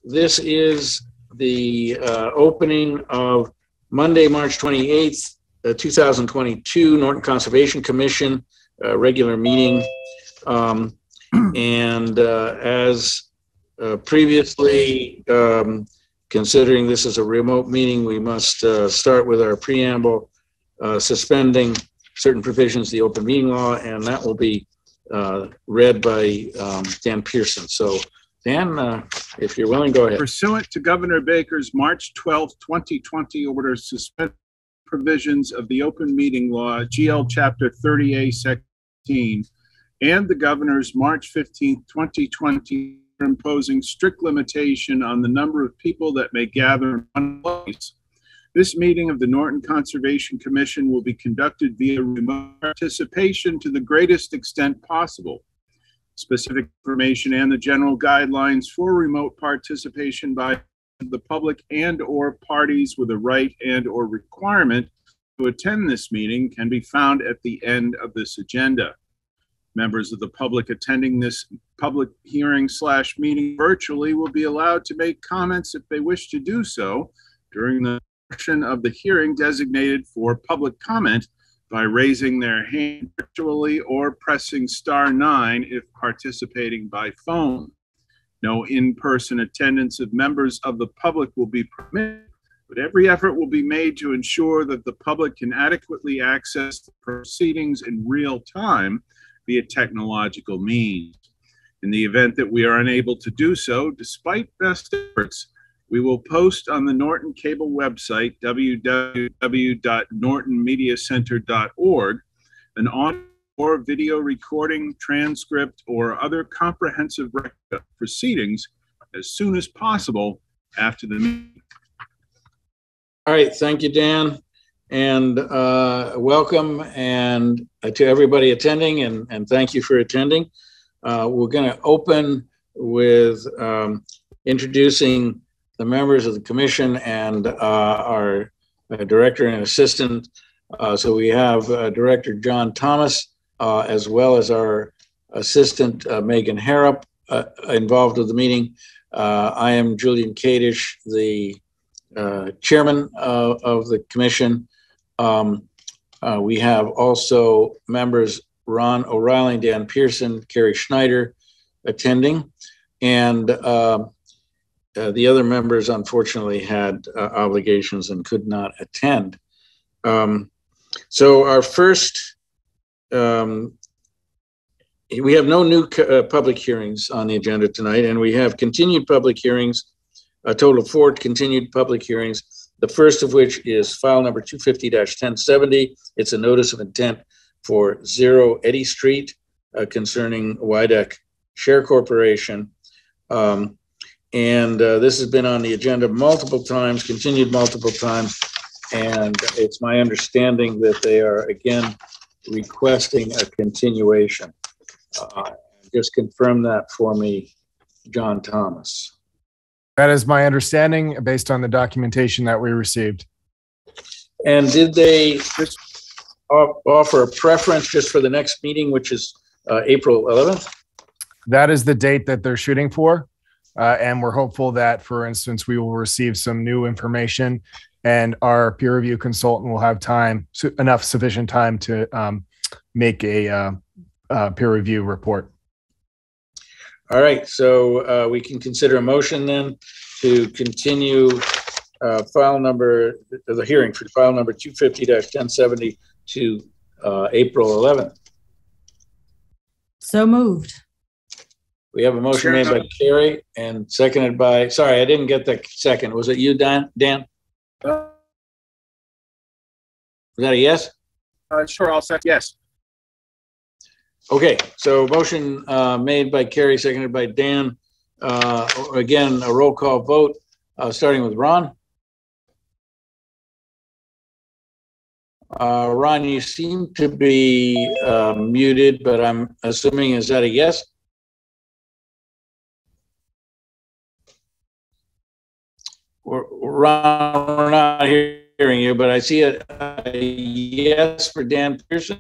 this is the opening of Monday, March 28th, 2022, Norton Conservation Commission regular meeting. As previously, considering this is a remote meeting, we must start with our preamble, suspending certain provisions of the open meeting law, and that will be read by Dan Pearson. So Dan, if you're willing, go ahead. Pursuant to Governor Baker's March 12, 2020 order suspend provisions of the open meeting law, GL Chapter 30A, Section 15, and the Governor's March 15, 2020 imposing strict limitation on the number of people that may gather in one place. This meeting of the Norton Conservation Commission will be conducted via remote participation to the greatest extent possible. Specific information and the general guidelines for remote participation by the public and or parties with a right and or requirement to attend this meeting can be found at the end of this agenda. Members of the public attending this public hearing / meeting virtually will be allowed to make comments if they wish to do so during the portion of the hearing designated for public comment by raising their hand virtually or pressing *9 if participating by phone. No in-person attendance of members of the public will be permitted, but every effort will be made to ensure that the public can adequately access the proceedings in real time via technological means. In the event that we are unable to do so, despite best efforts, we will post on the Norton Cable website, www.nortonmediacenter.org, an audio or video recording, transcript, or other comprehensive record of proceedings as soon as possible after the meeting. All right, thank you, Dan, and welcome and to everybody attending, and thank you for attending. We're going to open with introducing the members of the commission and our director and assistant. So we have Director John Thomas, as well as our assistant, Megan Harrop, involved with the meeting. I am Julian Kadish, the chairman of the commission. We have also members Ron O'Reilly, Dan Pearson, Carrie Schneider attending, and the other members unfortunately had obligations and could not attend. So our first, we have no new public hearings on the agenda tonight, and we have continued public hearings, a total of 4 continued public hearings, the first of which is file number 250-1070. It's a notice of intent for 0 Eddy Street concerning Wydek Share Corporation. This has been on the agenda multiple times, continued multiple times, and it's my understanding that they are again requesting a continuation. Just confirm that for me, John Thomas. That is my understanding based on the documentation that we received. And did they just offer a preference just for the next meeting, which is April 11th? That is the date that they're shooting for. And we're hopeful that, for instance, we will receive some new information and our peer review consultant will have time, sufficient time to make a peer review report. All right, so we can consider a motion then to continue the hearing for file number 250-1070 to April 11th. So moved. We have a motion made by Carrie and seconded by, sorry, I didn't get the second. Was it you, Dan? Was that a yes? Sure, I'll second. Yes. Okay, so motion made by Carrie, seconded by Dan. Again, a roll call vote, starting with Ron. Ron, you seem to be muted, but I'm assuming, is that a yes? Ron, we're not hearing you, but I see a yes for Dan Pearson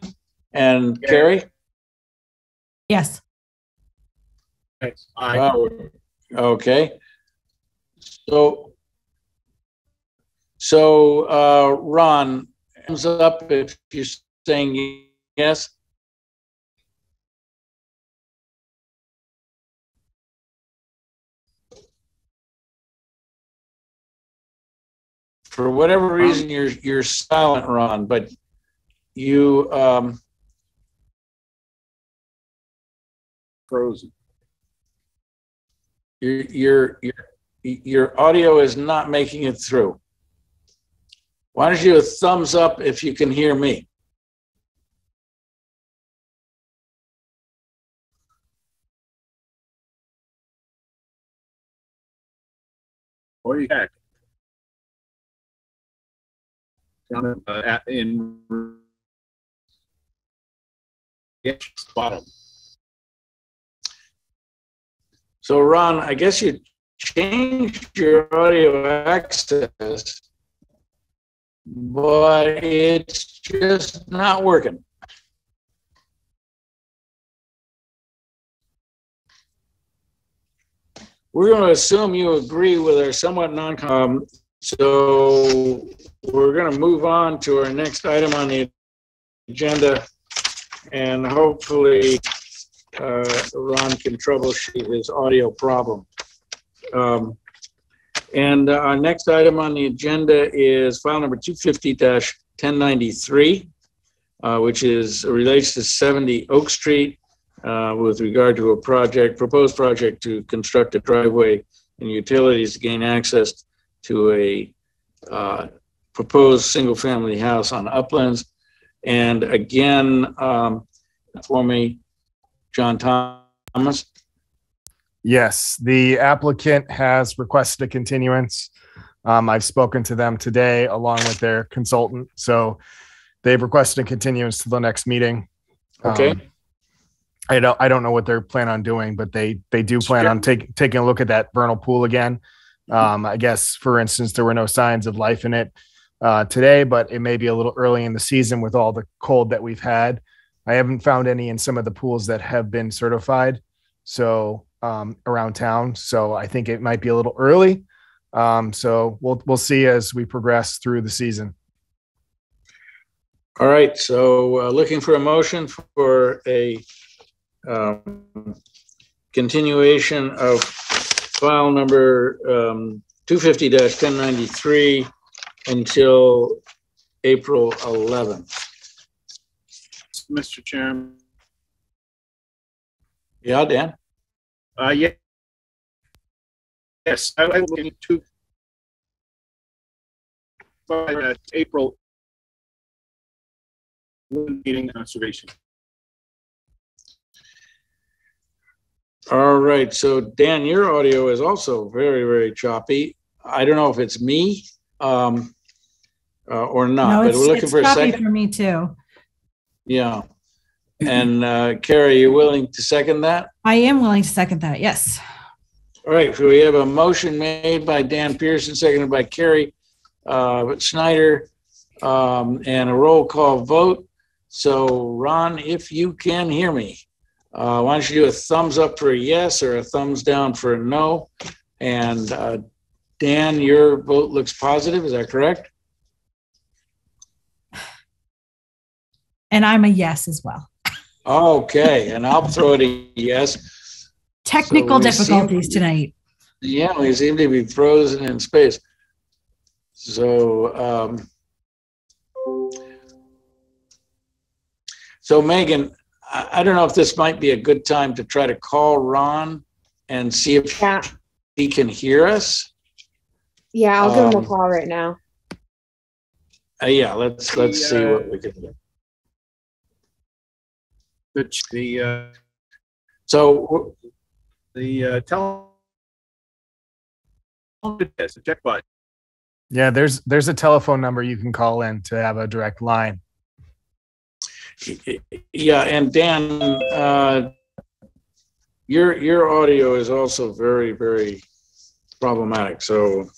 and yeah. Carrie? Yes. Okay. Ron, thumbs up if you're saying yes. For whatever reason, you're silent, Ron, but you Frozen. Your audio is not making it through. Why don't you do a thumbs up if you can hear me? Or you heck. In bottom. So Ron, I guess you changed your audio access, but it's just not working. We're going to assume you agree with our somewhat so we're going to move on to our next item on the agenda, and hopefully Ron can troubleshoot his audio problem. And our next item on the agenda is file number 250-1093, which relates to 70 Oak Street with regard to a proposed project to construct a driveway and utilities to gain access to a proposed single-family house on Uplands. And again, for me, John Thomas. Yes, the applicant has requested a continuance. I've spoken to them today along with their consultant. So they've requested a continuance to the next meeting. Okay. I don't know what they're planning on doing, but they do plan on taking a look at that vernal pool again. I guess, for instance, there were no signs of life in it today, but it may be a little early in the season with all the cold that we've had. I haven't found any in some of the pools that have been certified. So around town. So I think it might be a little early. So we'll see as we progress through the season. All right. So looking for a motion for a continuation of file number 250-1093 until April 11th. Mr. Chairman. Yeah, Dan. Yeah. Yes, I will need to by April meeting conservation. All right. So Dan, your audio is also very, very choppy. I don't know if it's me or not, No, but we're looking for a second. For me too. Yeah. And Carrie, you willing to second that? I am willing to second that. Yes. All right. So we have a motion made by Dan Pearson, seconded by Carrie Snyder, and a roll call vote. So Ron, if you can hear me, why don't you do a thumbs up for a yes or a thumbs down for a no? And Dan, your vote looks positive. Is that correct? And I'm a yes as well. Okay, and I'll throw it a yes. Technical difficulties tonight. Yeah, we seem to be frozen in space. So, so Megan, I don't know if this might be a good time to try to call Ron and see if he can hear us. Yeah, I'll give him a call right now. Yeah, let's see what we can do. So the check button. Yeah, there's a telephone number you can call in to have a direct line. Yeah, and Dan, your audio is also very, very problematic. So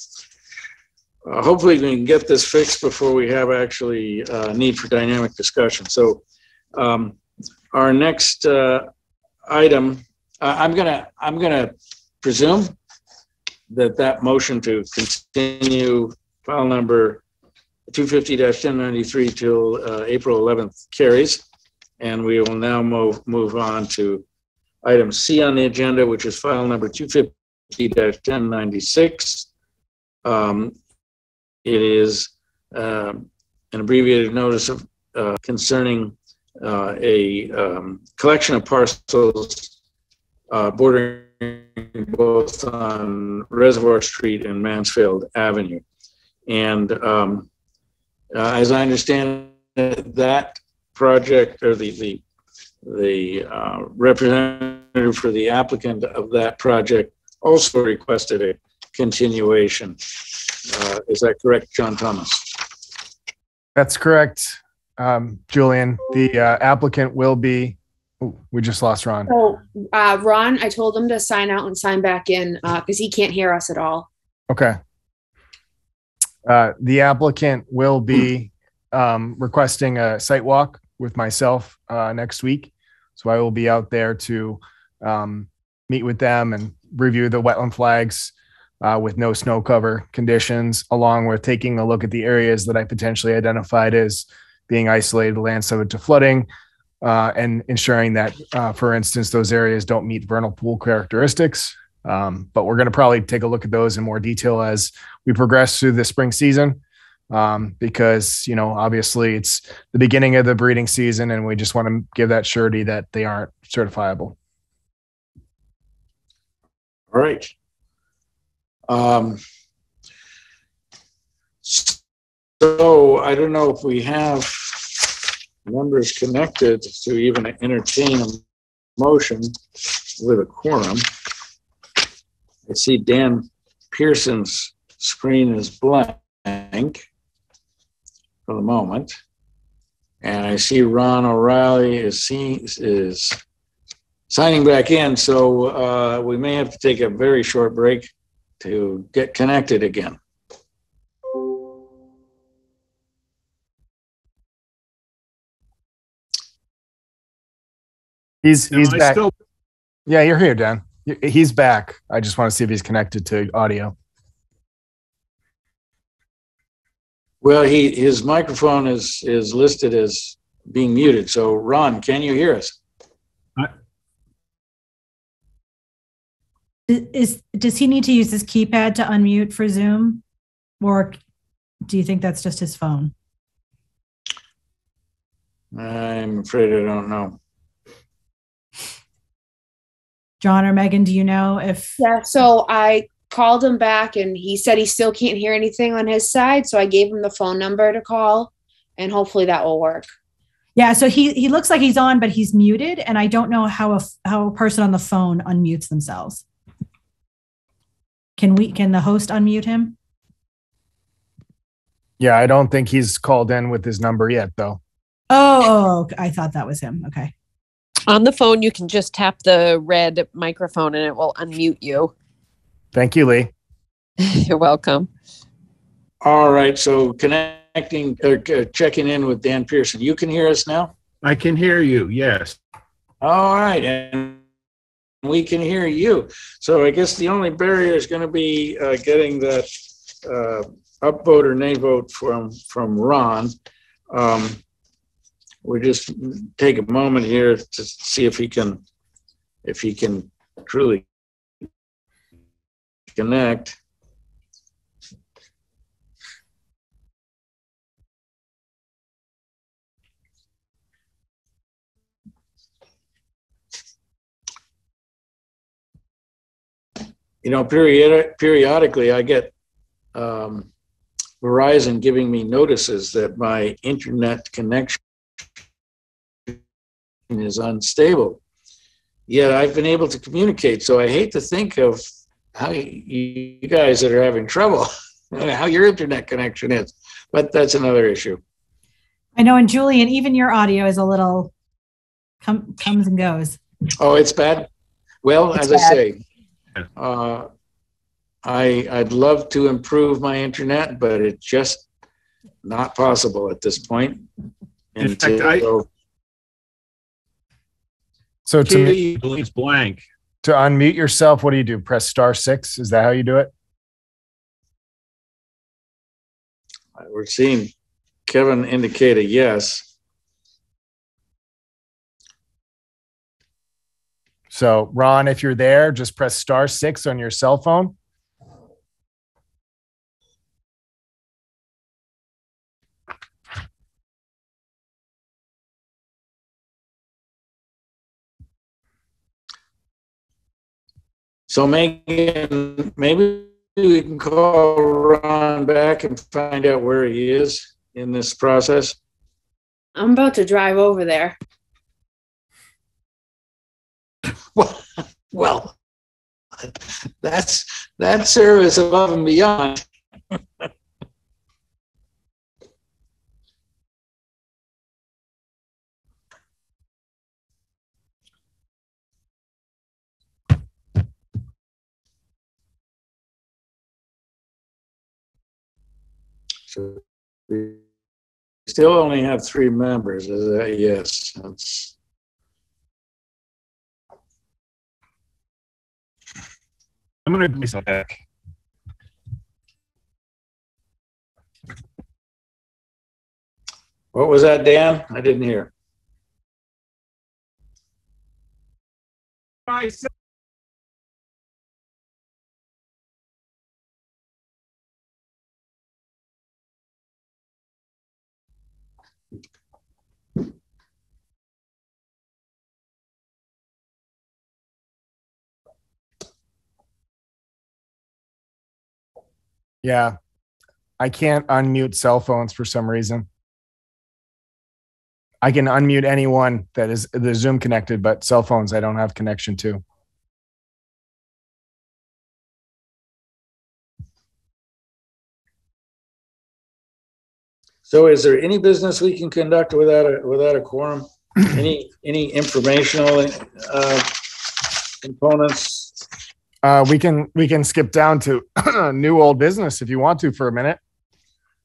hopefully we can get this fixed before we have actually need for dynamic discussion. So our next item, I'm gonna presume that motion to continue file number 250-1093 till April 11th carries. And we will now move on to item C on the agenda, which is file number 250-1096. It is an abbreviated notice of concerning a collection of parcels bordering both on Reservoir Street and Mansfield Avenue. And as I understand it, that project, or the representative for the applicant of that project also requested a continuation. Is that correct, John Thomas? That's correct, Julian. The applicant will be, we just lost Ron. So, Ron, I told him to sign out and sign back in because he can't hear us at all. Okay. The applicant will be requesting a site walk with myself next week. So I will be out there to meet with them and review the wetland flags with no snow cover conditions, along with taking a look at the areas that I potentially identified as being isolated, land subject to flooding, and ensuring that, for instance, those areas don't meet vernal pool characteristics. But we're going to probably take a look at those in more detail as we progress through the spring season, because, obviously it's the beginning of the breeding season and we just want to give that surety that they aren't certifiable. All right. So I don't know if we have members connected to even entertain a motion with a quorum. I see Dan Pearson's screen is blank for the moment. And I see Ron O'Reilly is signing back in. So we may have to take a very short break to get connected again. He's back. Yeah, you're here, Dan. He's back. I just want to see if he's connected to audio. Well, his microphone is listed as being muted. So, Ron, can you hear us? Does he need to use his keypad to unmute for Zoom, or do you think that's just his phone? I'm afraid I don't know. John or Megan, do you know if? Yeah, so I called him back and he said he still can't hear anything on his side. So I gave him the phone number to call and hopefully that will work. Yeah, so he looks like he's on, but he's muted. And I don't know how a person on the phone unmutes themselves. Can the host unmute him? Yeah, I don't think he's called in with his number yet, though. Oh, I thought that was him. Okay. On the phone, you can just tap the red microphone and it will unmute you. Thank you, Lee. You're welcome. All right. So checking in with Dan Pearson. You can hear us now? I can hear you, yes. All right. And we can hear you. So I guess the only barrier is going to be getting that upvote or nay vote from Ron. We'll just take a moment here to see if he can truly connect. Periodically I get Verizon giving me notices that my internet connection is unstable. Yet I've been able to communicate. So I hate to think of how you guys that are having trouble, how your internet connection is, but that's another issue. I know, and Julian, even your audio is a little comes and goes. Oh, it's bad? Well, as I say, I'd love to improve my internet, but it's just not possible at this point. In fact, So it's blank. To unmute yourself, what do you do? Press *6? Is that how you do it? We're seeing Kevin indicate a yes. So Ron, if you're there, just press *6 on your cell phone. So Megan, maybe we can call Ron back and find out where he is in this process. I'm about to drive over there. Well, that's service above and beyond. So we still only have 3 members. Is that yes? That's, I'm going to do myself back. what was that, Dan? I didn't hear. Yeah. I can't unmute cell phones for some reason. I can unmute anyone that is the Zoom connected, but cell phones I don't have connection to. So is there any business we can conduct without a quorum? Any informational components? We can skip down to new old business if you want to for a minute.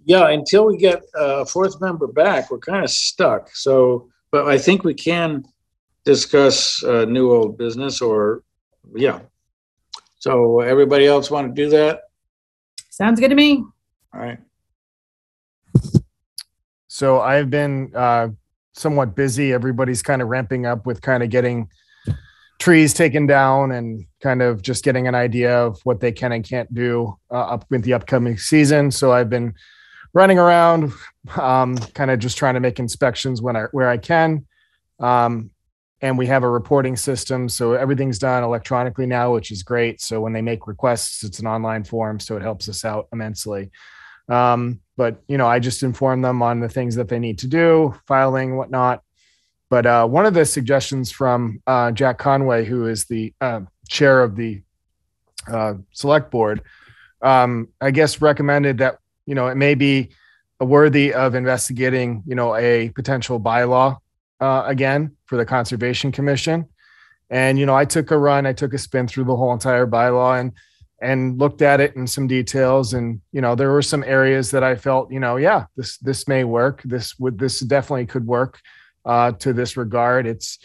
Yeah, until we get a 4th member back, we're kind of stuck. So, but I think we can discuss new old business or, yeah. So everybody else want to do that? Sounds good to me. All right. So I've been somewhat busy. Everybody's kind of ramping up with kind of getting trees taken down and kind of just getting an idea of what they can and can't do up with the upcoming season. So I've been running around, kind of just trying to make inspections where I can. And we have a reporting system. So everything's done electronically now, which is great. So when they make requests, it's an online form. So it helps us out immensely. But, I just inform them on the things that they need to do, filing, whatnot. But one of the suggestions from Jack Conway, who is the chair of the select board, I guess recommended that, it may be worthy of investigating, a potential bylaw again for the Conservation Commission. And, I took a spin through the whole entire bylaw and looked at it in some details. And, there were some areas that I felt, yeah, this may work. This definitely could work to this regard. It's,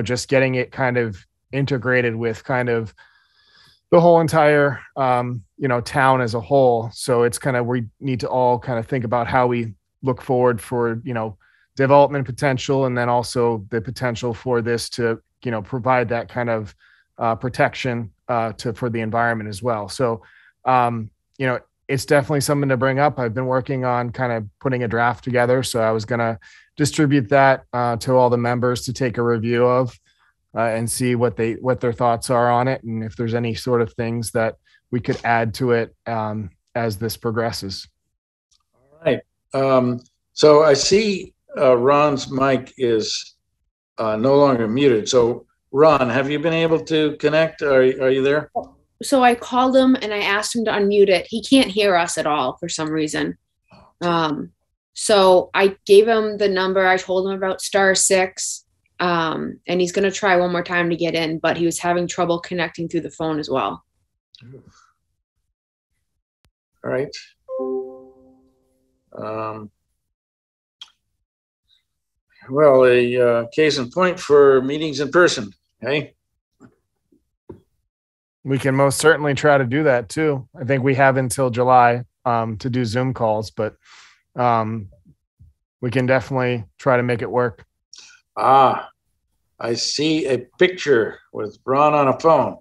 just getting it kind of integrated with kind of the whole entire, town as a whole. So it's kind of, we need to all kind of think about how we look forward for, development potential, and then also the potential for this to, provide that kind of protection for the environment as well. So, it's definitely something to bring up. I've been working on kind of putting a draft together. So I was going to distribute that to all the members to take a review of and see what their thoughts are on it, and if there's any sort of things that we could add to it as this progresses. All right. So I see Ron's mic is no longer muted. So Ron, have you been able to connect? Are you there? So I called him and I asked him to unmute it. He can't hear us at all for some reason. So I gave him the number. I told him about *6. And he's going to try one more time to get in, but he was having trouble connecting through the phone as well. All right. Well, a case in point for meetings in person. Okay. We can most certainly try to do that too. I think we have until July to do Zoom calls, but We can definitely try to make it work. Ah, I see a picture with Ron on a phone.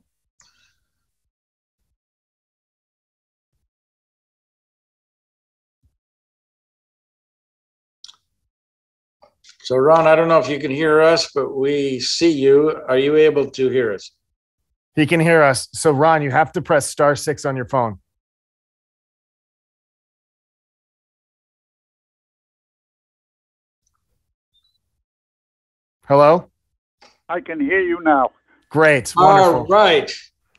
So Ron, I don't know if you can hear us, but we see you. Are you able to hear us? He can hear us. So Ron, you have to press *6 on your phone. Hello? I can hear you now. Great. Wonderful. All right.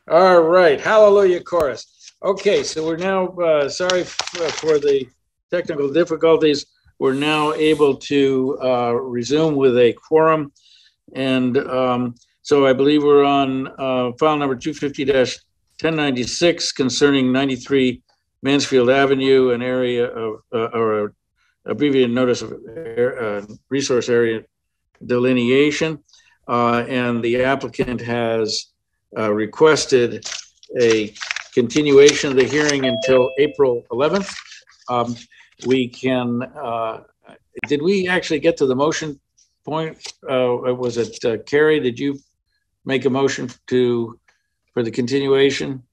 All right. Hallelujah chorus. Okay. So we're now, sorry for the technical difficulties. We're now able to resume with a quorum. And so I believe we're on file number 250-1096 concerning 93 Mansfield Avenue, an area of, or abbreviated notice of resource area delineation. And the applicant has requested a continuation of the hearing until April 11th. We can, did we actually get to the motion point? Was it Carrie? Did you make a motion for the continuation?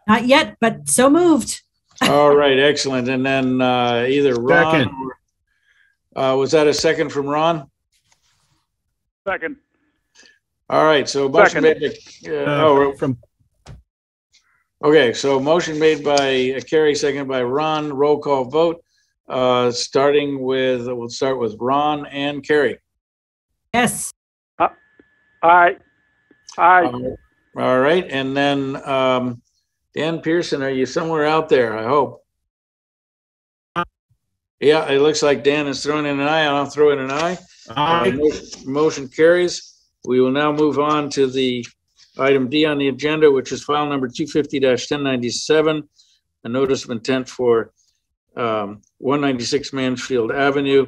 Not yet, but so moved. All right, excellent. And then either Ron Second. or, was that a second from Ron? Second. All right, so motion Second. made by, From okay, so motion made by Carrie, seconded by Ron, roll call vote. Starting with, we'll start with Ron and Carrie. Yes. Aye. All right, and then Dan Pearson, are you somewhere out there? I hope. Yeah, it looks like Dan is throwing in an eye. I'll throw in an eye. Motion carries. We will now move on to the item D on the agenda, which is file number 250-1097, a notice of intent for 196 Mansfield Avenue.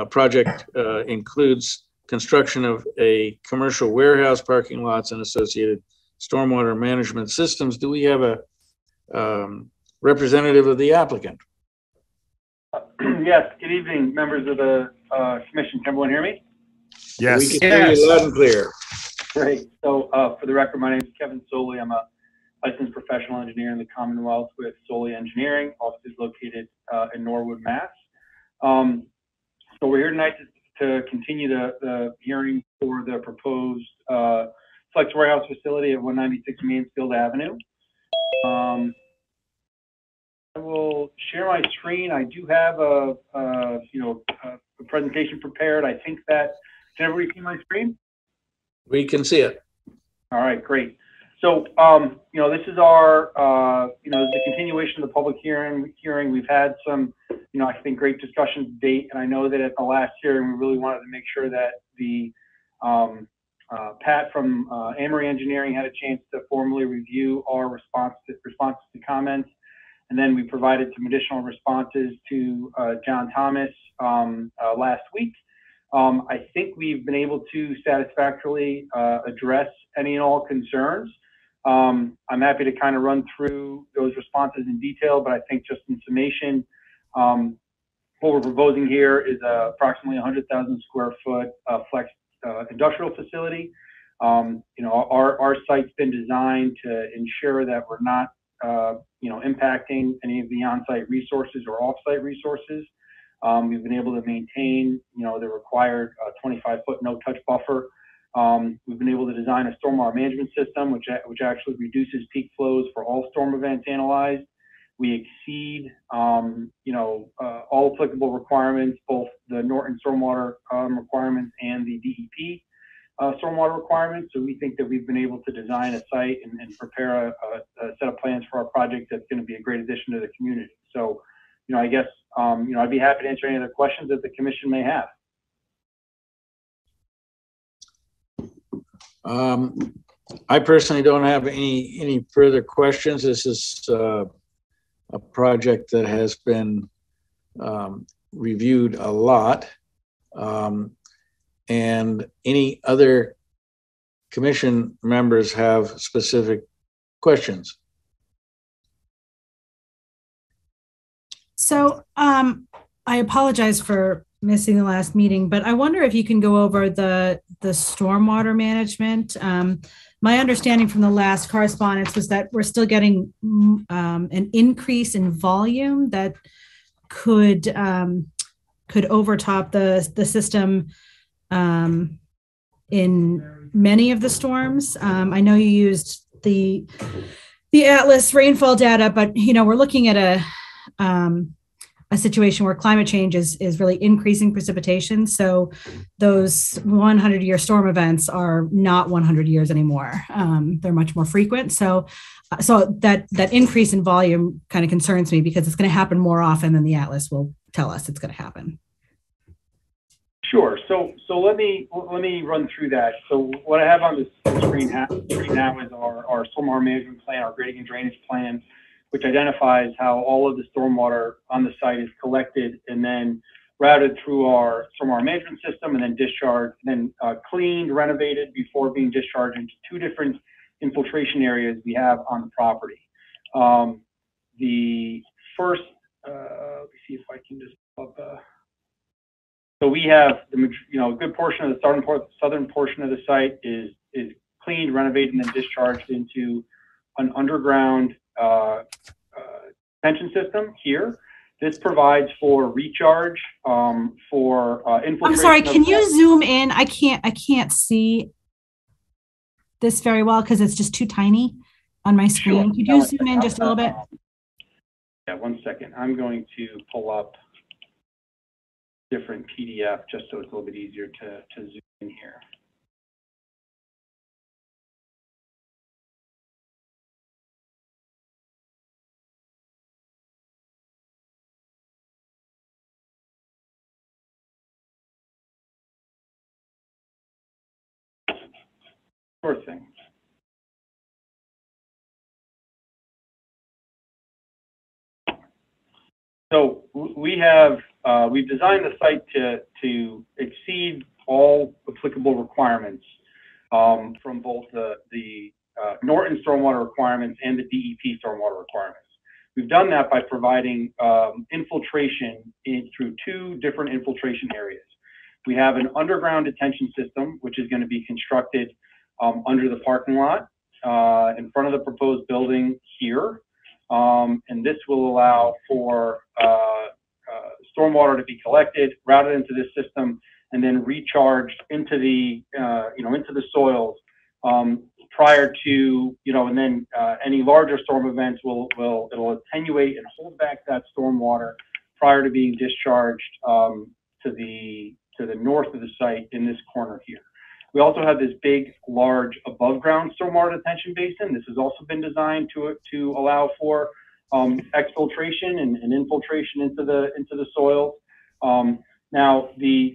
Project includes construction of a commercial warehouse, parking lots, and associated stormwater management systems. Do we have a representative of the applicant? Yes, good evening, members of the commission. Can everyone hear me? Yes. We can hear you loud and clear. Great. So for the record, my name is Kevin Soley. I'm a licensed professional engineer in the Commonwealth with Soley Engineering. Office is located in Norwood, Mass. So we're here tonight to continue the hearing for the proposed flex warehouse facility at 196 Mansfield Avenue. I will share my screen. I do have a presentation prepared. I think that, can everybody see my screen? We can see it. All right, great. So, this is our, the continuation of the public hearing. We've had some, I think great discussions to date. And I know that at the last hearing, we really wanted to make sure that the Pat from Amory Engineering had a chance to formally review our responses to comments. And then we provided some additional responses to John Thomas last week. I think we've been able to satisfactorily address any and all concerns. I'm happy to kind of run through those responses in detail, but I think just in summation, what we're proposing here is approximately 100,000 square foot flex industrial facility. Our site's been designed to ensure that we're not impacting any of the on-site resources or off-site resources. We've been able to maintain, the required 25-foot no-touch buffer. We've been able to design a stormwater management system, which actually reduces peak flows for all storm events analyzed. We exceed, all applicable requirements, both the Norton stormwater requirements and the DEP stormwater requirements. So we think that we've been able to design a site and prepare a set of plans for our project that's going to be a great addition to the community. So, I guess, I'd be happy to answer any other questions that the commission may have. I personally don't have any further questions. This is a project that has been reviewed a lot. And any other commission members have specific questions? So I apologize for missing the last meeting, but I wonder if you can go over the stormwater management. My understanding from the last correspondence was that we're still getting an increase in volume that could overtop the system in many of the storms. I know you used the Atlas rainfall data, but we're looking at a situation where climate change is really increasing precipitation. So those 100-year storm events are not 100 years anymore. They're much more frequent. So that increase in volume kind of concerns me because it's going to happen more often than the Atlas will tell us it's going to happen. Sure. So let me run through that. So what I have on the screen now is our stormwater management plan, our grading and drainage plan, which identifies how all of the stormwater on the site is collected and then routed through our stormwater management system and then discharged, then cleaned, renovated before being discharged into two different infiltration areas we have on the property. The first, let me see if I can just pull up. So we have a good portion of the southern portion of the site is cleaned, renovated, and then discharged into an underground detention system here. This provides for recharge, for infiltration. I'm sorry, can you zoom in? I can't see this very well because it's just too tiny on my screen. Sure. Could you zoom in just a little bit? Yeah, 1 second. I'm going to pull up different PDF just so it's a little bit easier to zoom in here. Sure thing. So we've designed the site to exceed all applicable requirements from both the Norton stormwater requirements and the DEP stormwater requirements. We've done that by providing infiltration through two different infiltration areas. We have an underground detention system, which is going to be constructed under the parking lot in front of the proposed building here. And this will allow for stormwater to be collected, routed into this system, and then recharged into the into the soils prior to and then any larger storm events it'll attenuate and hold back that stormwater prior to being discharged to the north of the site in this corner here. We also have this big, large above-ground stormwater detention basin. This has also been designed to allow for exfiltration and infiltration into the soils. Now,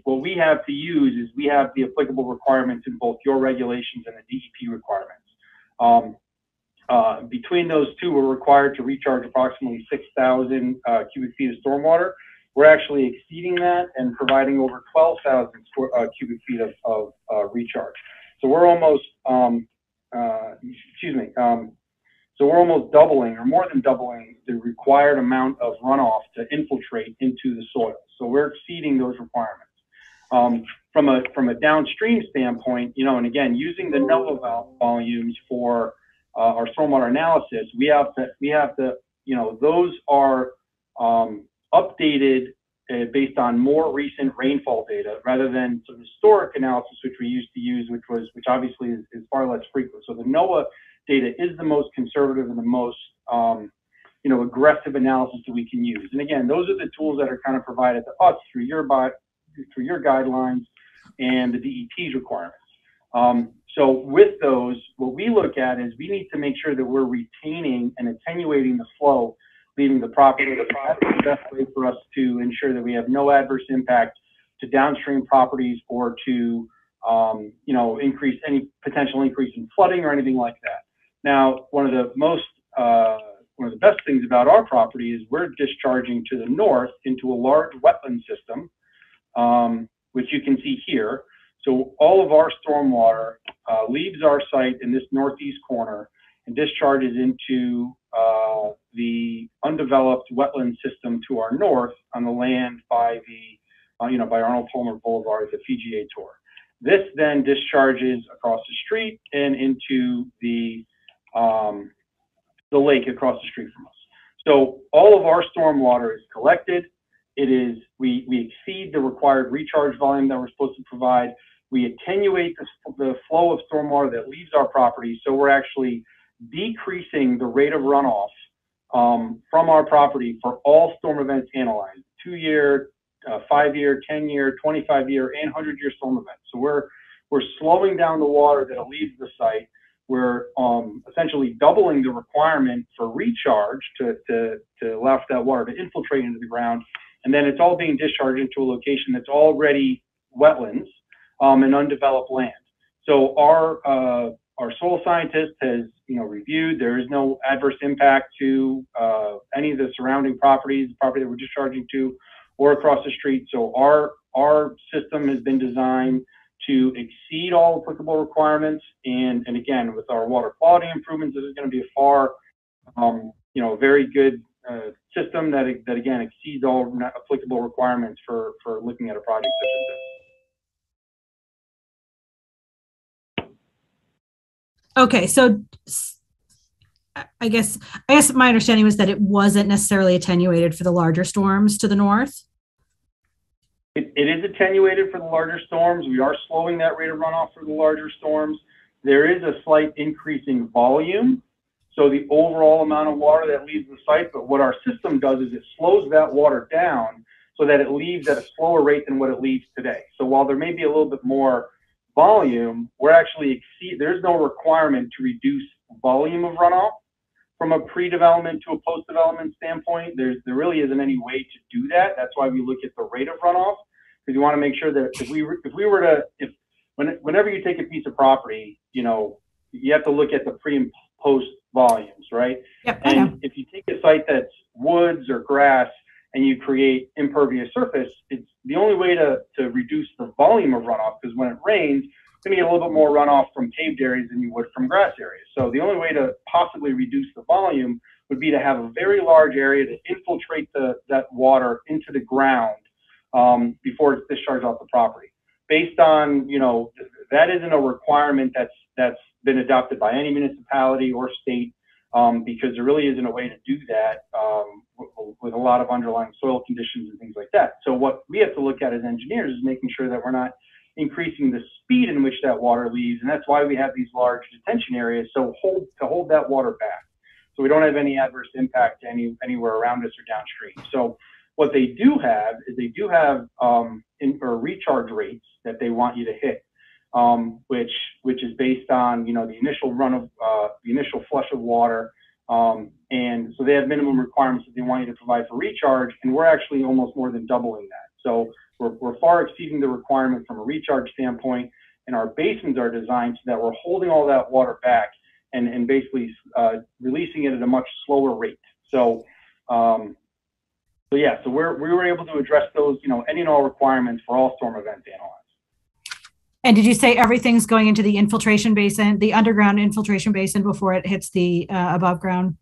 what we have to use is we have the applicable requirements in both your regulations and the DEP requirements. Between those two, we're required to recharge approximately 6,000 cubic feet of stormwater. We're actually exceeding that and providing over 12,000 cubic feet of recharge. So we're almost, so we're almost doubling or more than doubling the required amount of runoff to infiltrate into the soil. So we're exceeding those requirements. From a downstream standpoint, and again, using the NOAA volumes for our stormwater analysis, we have to, those are updated based on more recent rainfall data rather than some historic analysis which we used to use, which obviously is far less frequent. So the NOAA data is the most conservative and the most aggressive analysis that we can use. And again, those are the tools that are kind of provided to us through your guidelines and the DEP's requirements. So with those, what we look at is we need to make sure that we're retaining and attenuating the flow leaving the property. That's the best way for us to ensure that we have no adverse impact to downstream properties or to increase any potential increase in flooding or anything like that. Now, one of the best things about our property is we're discharging to the north into a large wetland system, which you can see here. So all of our stormwater leaves our site in this northeast corner and discharges into the undeveloped wetland system to our north on the land by by Arnold Palmer Boulevard, the PGA Tour. This then discharges across the street and into the lake across the street from us. So all of our stormwater is collected. We exceed the required recharge volume that we're supposed to provide. We attenuate the flow of stormwater that leaves our property. So we're actually decreasing the rate of runoff from our property for all storm events analyzed: 2-year, 5-year, 10-year, 25-year, and 100-year storm events. So we're slowing down the water that leaves the site. We're essentially doubling the requirement for recharge to allow for that water to infiltrate into the ground. And then it's all being discharged into a location that's already wetlands and undeveloped land. So our soil scientist has reviewed. There is no adverse impact to any of the surrounding properties, the property that we're discharging to, or across the street. So our system has been designed to exceed all applicable requirements. And again, with our water quality improvements, this is going to be a far, very good system that again exceeds all applicable requirements for looking at a project such as this. Okay, so I guess my understanding was that it wasn't necessarily attenuated for the larger storms to the north. It is attenuated for the larger storms. We are slowing that rate of runoff for the larger storms. There is a slight increase in volume, so the overall amount of water that leaves the site, but what our system does is it slows that water down so that it leaves at a slower rate than what it leaves today. So while there may be a little bit more volume, there's no requirement to reduce volume of runoff from a pre-development to a post-development standpoint. There really isn't any way to do that. That's why we look at the rate of runoff, because you want to make sure that whenever you take a piece of property, you have to look at the pre and post volumes, right? Yep, and if you take a site that's woods or grass and you create impervious surface, it's the only way to reduce the volume of runoff, because when it rains, you're going to get a little bit more runoff from paved areas than you would from grass areas. So the only way to possibly reduce the volume would be to have a very large area to infiltrate that water into the ground before it's discharged off the property. Based on, that isn't a requirement that's been adopted by any municipality or state, because there really isn't a way to do that with a lot of underlying soil conditions and things like that. So what we have to look at as engineers is making sure that we're not increasing the speed in which that water leaves, and that's why we have these large detention areas, to hold that water back, so we don't have any adverse impact anywhere around us or downstream. So what they do have is recharge rates that they want you to hit, which is based on the initial run of the initial flush of water, and so they have minimum requirements that they want you to provide for recharge, and we're actually almost more than doubling that. So we're far exceeding the requirement from a recharge standpoint, and our basins are designed so that we're holding all that water back and basically releasing it at a much slower rate. So we were able to address those, any and all requirements for all storm events analyzed. And did you say everything's going into the infiltration basin, the underground infiltration basin, before it hits the above ground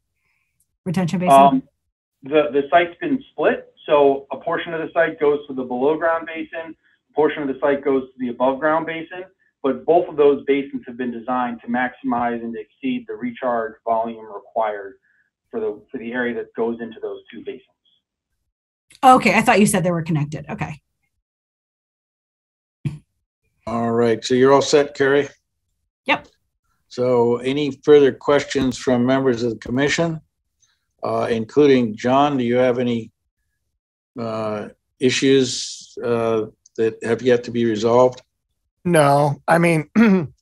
retention basin? The site's been split. So a portion of the site goes to the below ground basin, a portion of the site goes to the above ground basin, but both of those basins have been designed to maximize and exceed the recharge volume required for the area that goes into those two basins. Okay, I thought you said they were connected. Okay. All right, so you're all set, Carrie? Yep. So any further questions from members of the commission, including John? Do you have any issues that have yet to be resolved? No, I mean,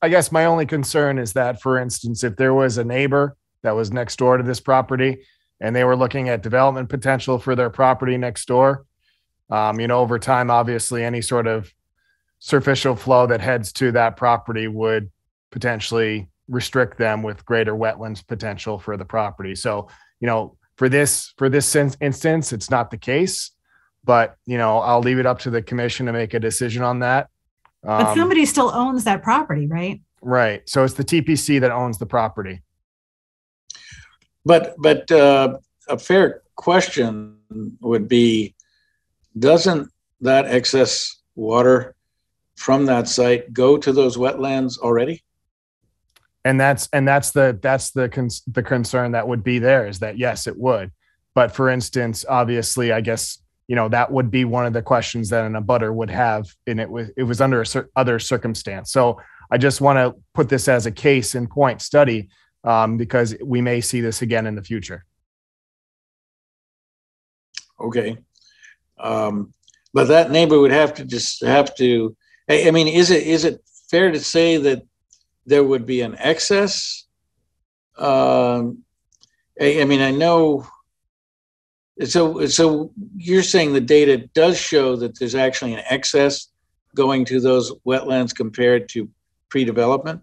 I guess my only concern is that, for instance, if there was a neighbor that was next door to this property and they were looking at development potential for their property next door, over time, obviously, any sort of surficial flow that heads to that property would potentially restrict them with greater wetlands potential for the property. So, for this instance, it's not the case, but, I'll leave it up to the commission to make a decision on that. But somebody still owns that property, right? Right. So it's the TPC that owns the property. But a fair question would be, doesn't that excess water from that site go to those wetlands already? And that's the concern that would be there, is that yes, it would. But for instance, obviously, I guess, that would be one of the questions that an abutter would have, and it was under other circumstance. So I just want to put this as a case in point study, because we may see this again in the future. Okay. But that neighbor would have to, I mean, is it fair to say that there would be an excess? I mean, I know, so you're saying the data does show that there's actually an excess going to those wetlands compared to pre-development?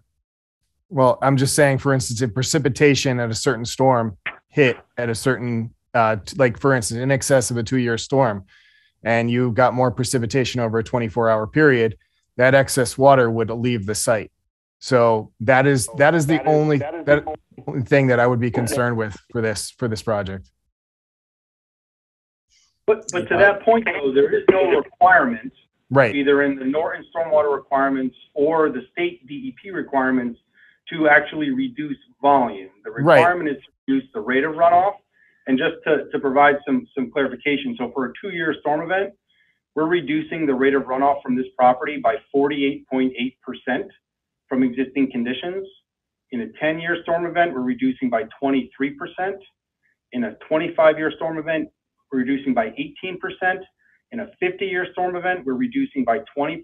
Well, I'm just saying, for instance, if precipitation at a certain storm hit at a certain, like for instance, in excess of a 2-year storm, and you got more precipitation over a 24-hour period, that excess water would leave the site. So that is the only thing that I would be concerned with for this project. But to that point, though, there is no requirement, right, either in the Norton stormwater requirements or the state DEP requirements, to actually reduce volume. The requirement is to reduce the rate of runoff. And just to provide some clarification, so for a 2-year storm event, we're reducing the rate of runoff from this property by 48.8% from existing conditions. In a 10-year storm event, we're reducing by 23%. In a 25-year storm event, we're reducing by 18%. In a 50-year storm event, we're reducing by 20%.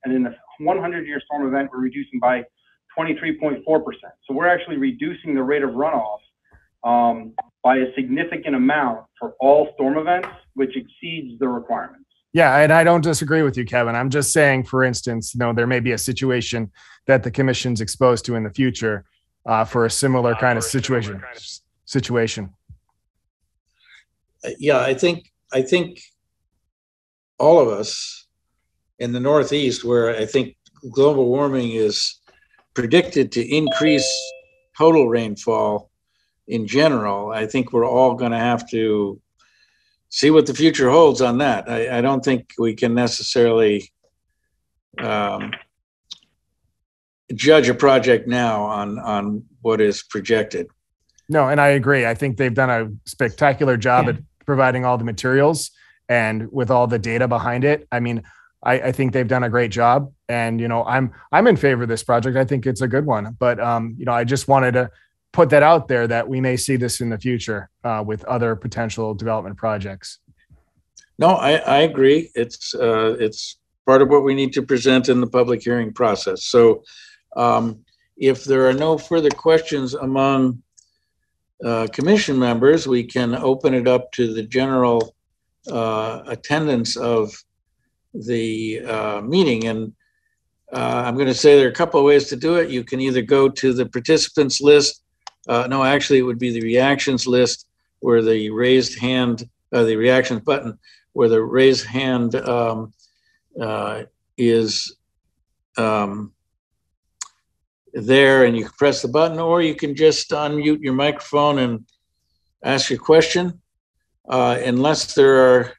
And in a 100-year storm event, we're reducing by 23.4%. So we're actually reducing the rate of runoff by a significant amount for all storm events, which exceeds the requirements. Yeah, and I don't disagree with you, Kevin. I'm just saying, for instance, there may be a situation that the commission's exposed to in the future for a similar kind of situation. Yeah, I think all of us in the Northeast, where I think global warming is predicted to increase total rainfall in general, I think we're all going to have to see what the future holds on that. I don't think we can necessarily judge a project now on what is projected. No, and I agree. I think they've done a spectacular job at providing all the materials and with all the data behind it. I mean, I think they've done a great job, and I'm in favor of this project. I think it's a good one, but I just wanted to put that out there that we may see this in the future with other potential development projects. No, I agree. It's part of what we need to present in the public hearing process. So if there are no further questions among commission members, we can open it up to the general attendance of the meeting. And I'm going to say there are a couple of ways to do it. You can either go to the participants list. No, actually, it would be the reactions list, where the raised hand, the reactions button, where the raised hand is there, and you can press the button, or you can just unmute your microphone and ask your question. Unless there are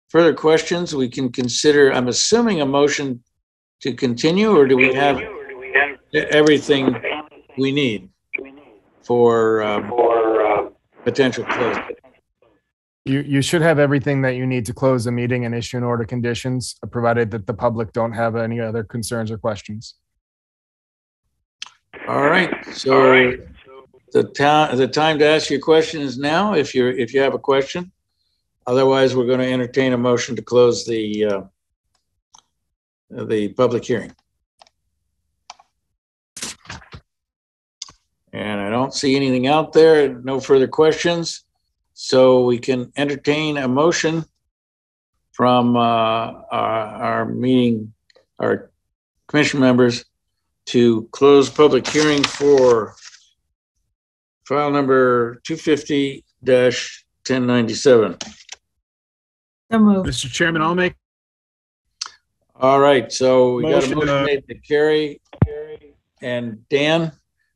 further questions, we can consider, I'm assuming, a motion to continue, or do we have everything we need for potential close? You should have everything that you need to close the meeting and issue an order conditions, provided that the public don't have any other concerns or questions. All right. So the time to ask your question is now, if you have a question. Otherwise, we're going to entertain a motion to close the public hearing. And I don't see anything out there. No further questions. So we can entertain a motion from our commission members to close public hearing for file number 250-1097. So moved. Mr. Chairman, I'll make. All right, so we got a Motion, motion made to Carrie and Dan.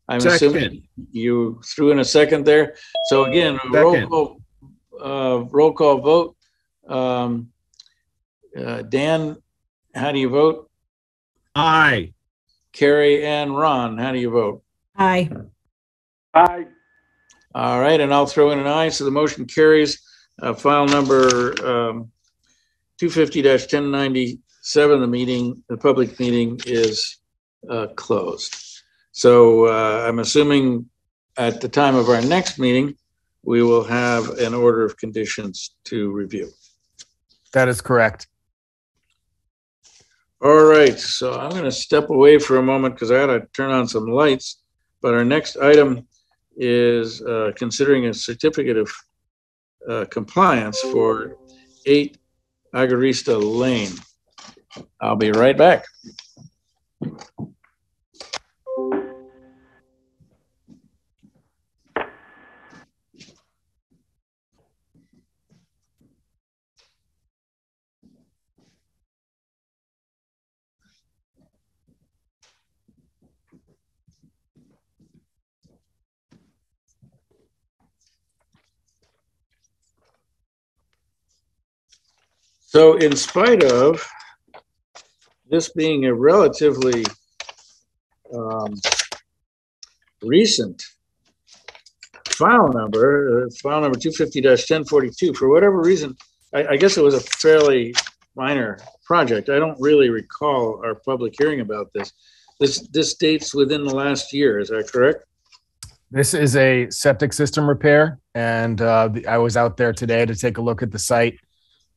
I'm Second. assuming you threw in a second there. So again, a Second. roll call vote. Dan, how do you vote? Aye. Carrie and Ron, how do you vote? Aye. Aye. All right, and I'll throw in an aye, so the motion carries. File number 250-1097, the public meeting is closed. So I'm assuming at the time of our next meeting, we will have an order of conditions to review. That is correct. All right, so I'm going to step away for a moment because I got to turn on some lights. But our next item is considering a certificate of compliance for 8 Agarista Lane. I'll be right back. So in spite of this being a relatively recent file number 250-1042, for whatever reason, I guess it was a fairly minor project. I don't really recall our public hearing about this. This dates within the last year, is that correct? This is a septic system repair, and I was out there today to take a look at the site,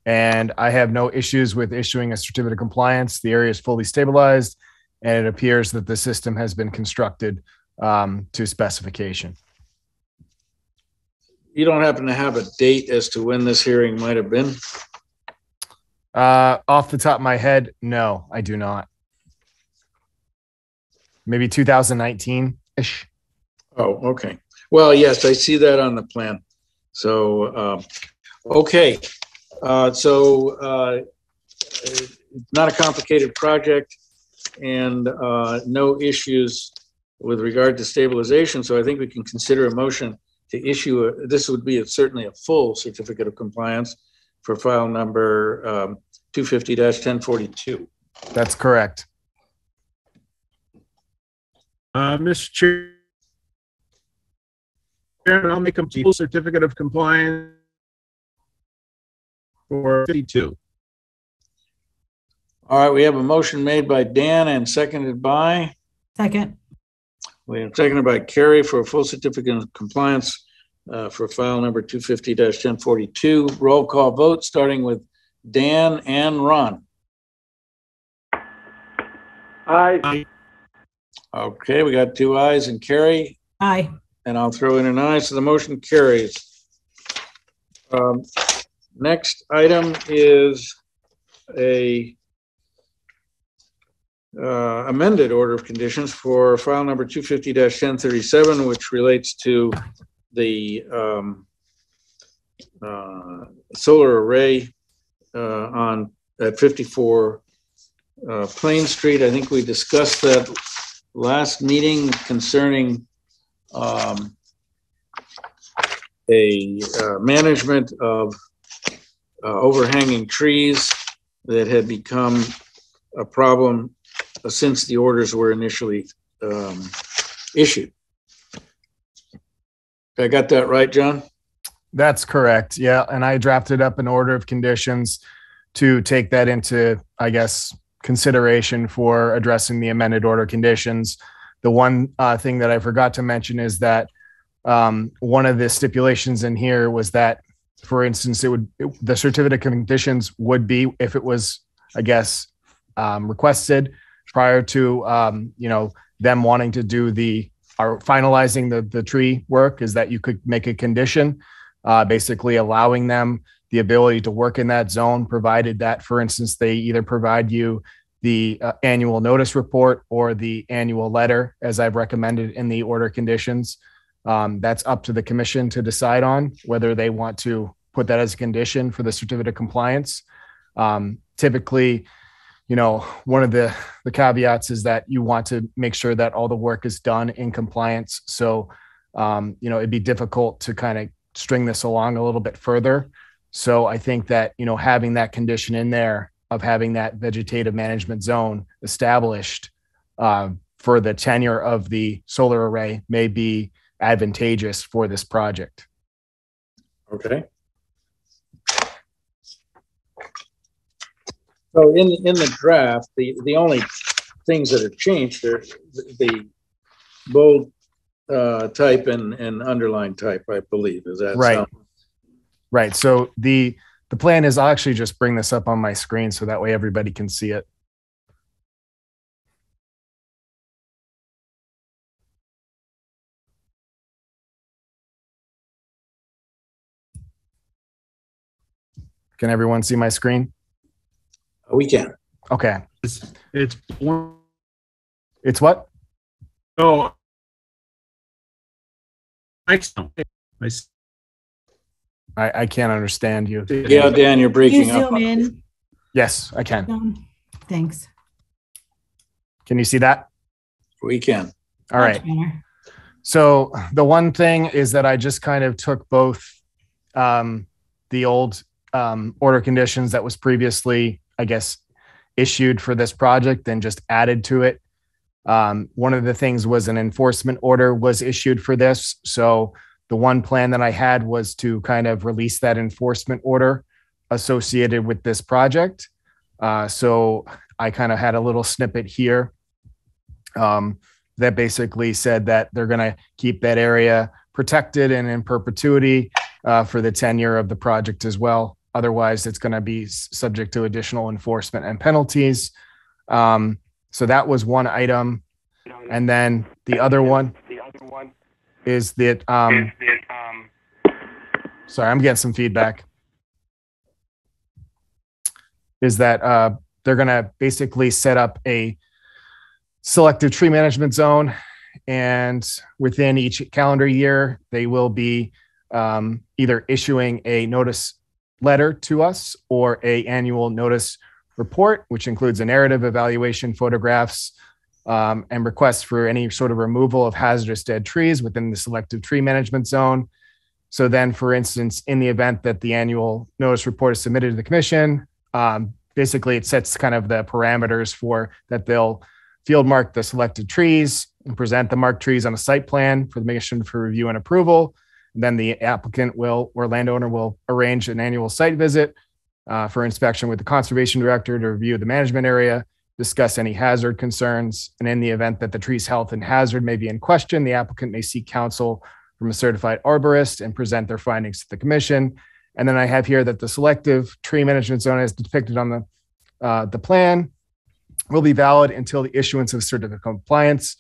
and I have no issues with issuing a certificate of compliance. The area is fully stabilized, and it appears that the system has been constructed to specification. You don't happen to have a date as to when this hearing might have been? Off the top of my head, no, I do not. Maybe 2019-ish. Oh, okay. Well, yes, I see that on the plan. So, okay. It's not a complicated project and no issues with regard to stabilization. So I think we can consider a motion to issue this would be certainly a full certificate of compliance for file number 250-1042. That's correct. Mr. Chairman, I'll make a full certificate of compliance for 52. All right, we have a motion made by Dan and seconded by? Second. We have seconded by Carrie for a full certificate of compliance for file number 250-1042. Roll call vote, starting with Dan and Ron. Aye. Aye. Okay, we got 2 ayes and Carrie, Aye. and I'll throw in an aye, so the motion carries. Next item is a amended order of conditions for file number 250-1037, which relates to the solar array at 54 Plain Street. I think we discussed that last meeting concerning a management of overhanging trees that had become a problem since the orders were initially issued. I got that right, John? That's correct. Yeah. And I drafted up an order of conditions to take that into, I guess, consideration for addressing the amended order conditions. The one thing that I forgot to mention is that one of the stipulations in here was that, for instance, the certificate of conditions would be, if it was, I guess, requested prior to them wanting to do finalizing the tree work, is that you could make a condition basically allowing them the ability to work in that zone, provided that, for instance, they either provide you the annual notice report or the annual letter, as I've recommended in the order conditions. That's up to the commission to decide on whether they want to put that as a condition for the certificate of compliance. Typically, one of the caveats is that you want to make sure that all the work is done in compliance. So, it'd be difficult to kind of string this along a little bit further. So I think that, having that condition in there of having that vegetative management zone established for the tenure of the solar array may be advantageous for this project. Okay. So in the draft, the only things that have changed are the bold type and underline type, I believe. Is that right? sound? Right. So the plan is, I'll actually just bring this up on my screen so that way everybody can see it. Can everyone see my screen? We can. Okay. It's It's what? oh, I can't understand you. Yeah, Dan, you're Can you breaking up. zoom in? Yes, I can. Thanks. Can you see that? We can. All right. Much better. So the one thing is that I just kind of took both the old order conditions that was previously, I guess, issued for this project and just added to it. One of the things was an enforcement order was issued for this. So the one plan that I had was to kind of release that enforcement order associated with this project. So I kind of had a little snippet here that basically said that they're going to keep that area protected and in perpetuity for the tenure of the project as well. Otherwise, it's going to be subject to additional enforcement and penalties. So that was one item. And then the other one is that, sorry, I'm getting some feedback, is that they're going to basically set up a selective tree management zone. And within each calendar year, they will be either issuing a notice letter to us or a annual notice report, which includes a narrative, evaluation, photographs, and requests for any sort of removal of hazardous dead trees within the selective tree management zone. So then, for instance, in the event that the annual notice report is submitted to the commission, basically it sets kind of the parameters for that. They'll field mark the selected trees and present the marked trees on a site plan for the commission for review and approval. And then the applicant will, or landowner will, arrange an annual site visit for inspection with the conservation director to review the management area, discuss any hazard concerns. And in the event that the tree's health and hazard may be in question, the applicant may seek counsel from a certified arborist and present their findings to the commission. And then I have here that the selective tree management zone as depicted on the plan will be valid until the issuance of certificate of compliance.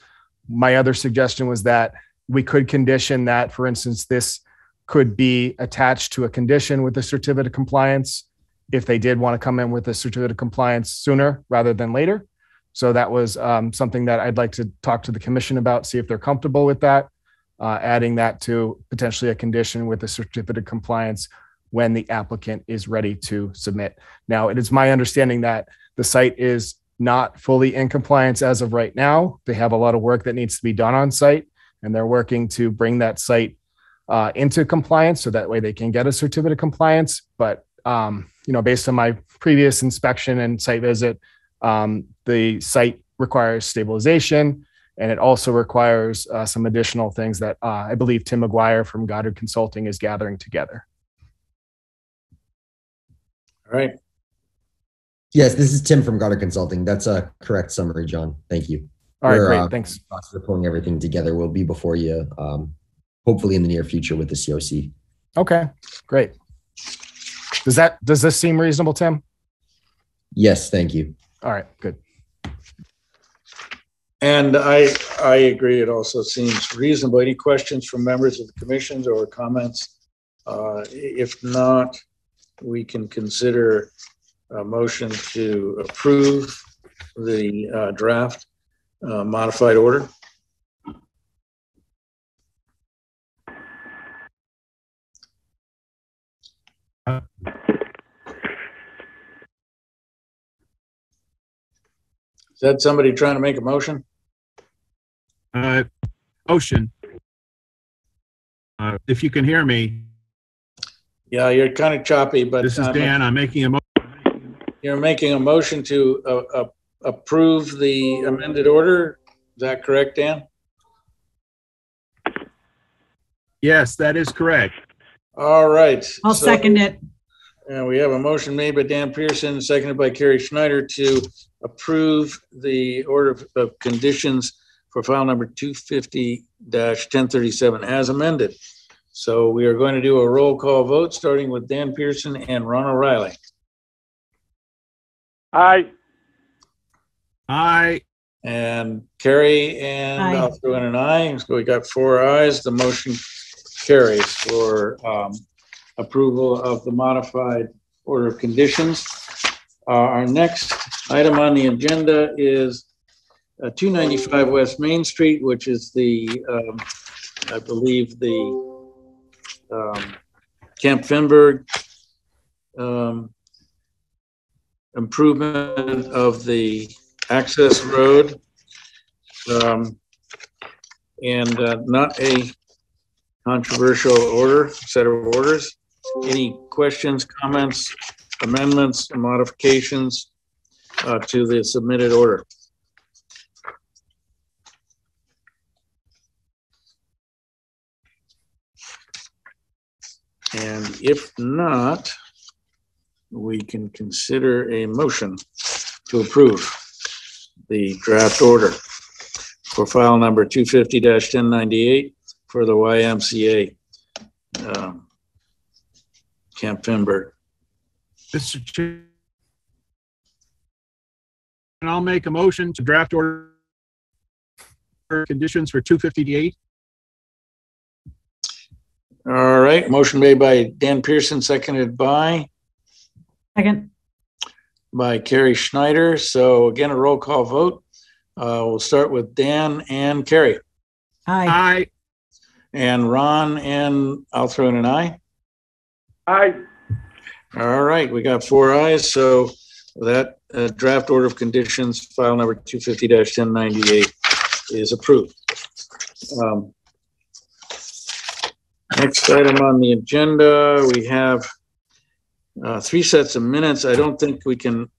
My other suggestion was that we could condition that, for instance, this could be attached to a condition with the certificate of compliance if they did want to come in with a certificate of compliance sooner rather than later. So that was something that I'd like to talk to the commission about, see if they're comfortable with that, adding that to potentially a condition with a certificate of compliance when the applicant is ready to submit. Now, it is my understanding that the site is not fully in compliance as of right now. They have a lot of work that needs to be done on site, and they're working to bring that site into compliance so that way they can get a certificate of compliance. But based on my previous inspection and site visit, the site requires stabilization, and it also requires some additional things that I believe Tim McGuire from Goddard Consulting is gathering together. All right. Yes, this is Tim from Goddard Consulting. That's a correct summary, John. Thank you. All right, great. Thanks. We're pulling everything together. We'll be before you, hopefully in the near future with the COC. Okay, great. Does this seem reasonable, Tim? Yes, thank you. All right, good. And I agree. It also seems reasonable. Any questions from members of the commissions or comments? If not, we can consider a motion to approve the draft modified order. Is that somebody trying to make a motion? Motion. If you can hear me, Yeah, you're kind of choppy, but this is Dan. I'm making a motion. you're making a motion to approve the amended order. Is that correct, Dan? Yes, that is correct. All right. I'll second it. And we have a motion made by Dan Pearson, seconded by Carrie Schneider to approve the order of conditions for file number 250-1037 as amended. So we are going to do a roll call vote, starting with Dan Pearson and Ron O'Reilly. Aye. Aye. And Carrie, and Aye. I'll throw in an aye. So we got 4 ayes. The motion carries for approval of the modified order of conditions. Our next item on the agenda is 295 West Main Street, which is the, I believe, the Camp Finberg improvement of the access road, and not a controversial set of orders. Any questions, comments, amendments, modifications to the submitted order? And if not, we can consider a motion to approve the draft order for file number 250-1098 for the YMCA Camp Finberg. Mr. Chair, and I'll make a motion to draft order conditions for 258. All right, motion made by Dan Pearson, seconded by Second. Carrie Schneider. So again, a roll call vote. We'll start with Dan and Carrie. Aye. Aye. And Ron, and I'll throw in an aye. Aye. All right, we got 4 ayes. So that draft order of conditions, file number 250-1098 is approved. Next item on the agenda, we have 3 sets of minutes. I don't think we can,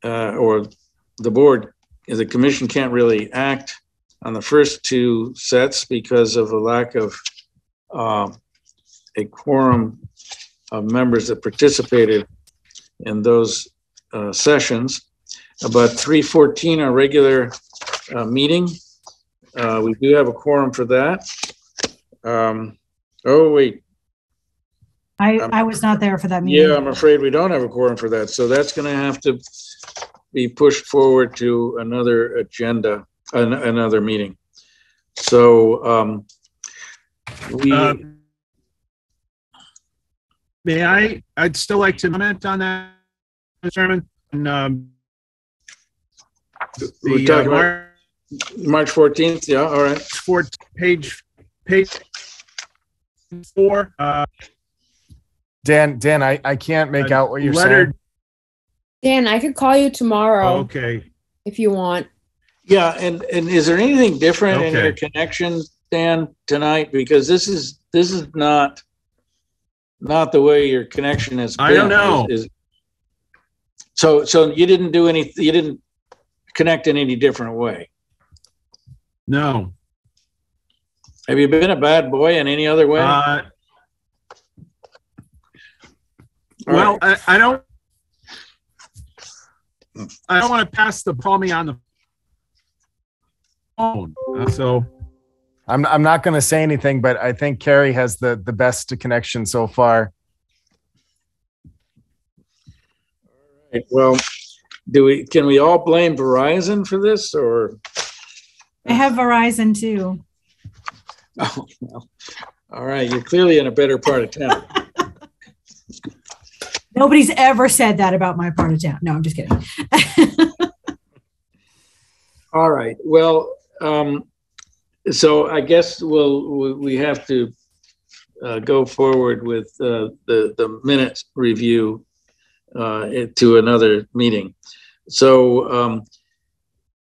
or the board, the commission can't really act on the first 2 sets because of a lack of a quorum of members that participated in those sessions. But 314, our regular meeting, we do have a quorum for that. Oh, wait. I was not there for that meeting. Yeah, I'm afraid we don't have a quorum for that. So that's going to have to be pushed forward to another agenda, another meeting. So I'd still like to comment on that, Mr. Chairman. we're talking about March 14th. Yeah, all right. Page 4. Dan, I can't make out what you're saying. Dan, I could call you tomorrow Okay. if you want. Yeah, and is there anything different in Okay. your connection, Dan, tonight? Because this is not the way your connection has been. I don't know. So you didn't do you didn't connect in any different way. No. Have you been a bad boy in any other way? Well, I don't want to call me on the phone. So I'm not going to say anything, but I think Carrie has the best connection so far. Right, well, can we all blame Verizon for this, or? I have Verizon too. Oh, well, all right. You're clearly in a better part of town. Nobody's ever said that about my part of town. No, I'm just kidding. All right. Well, so I guess we have to go forward with the minutes review to another meeting. So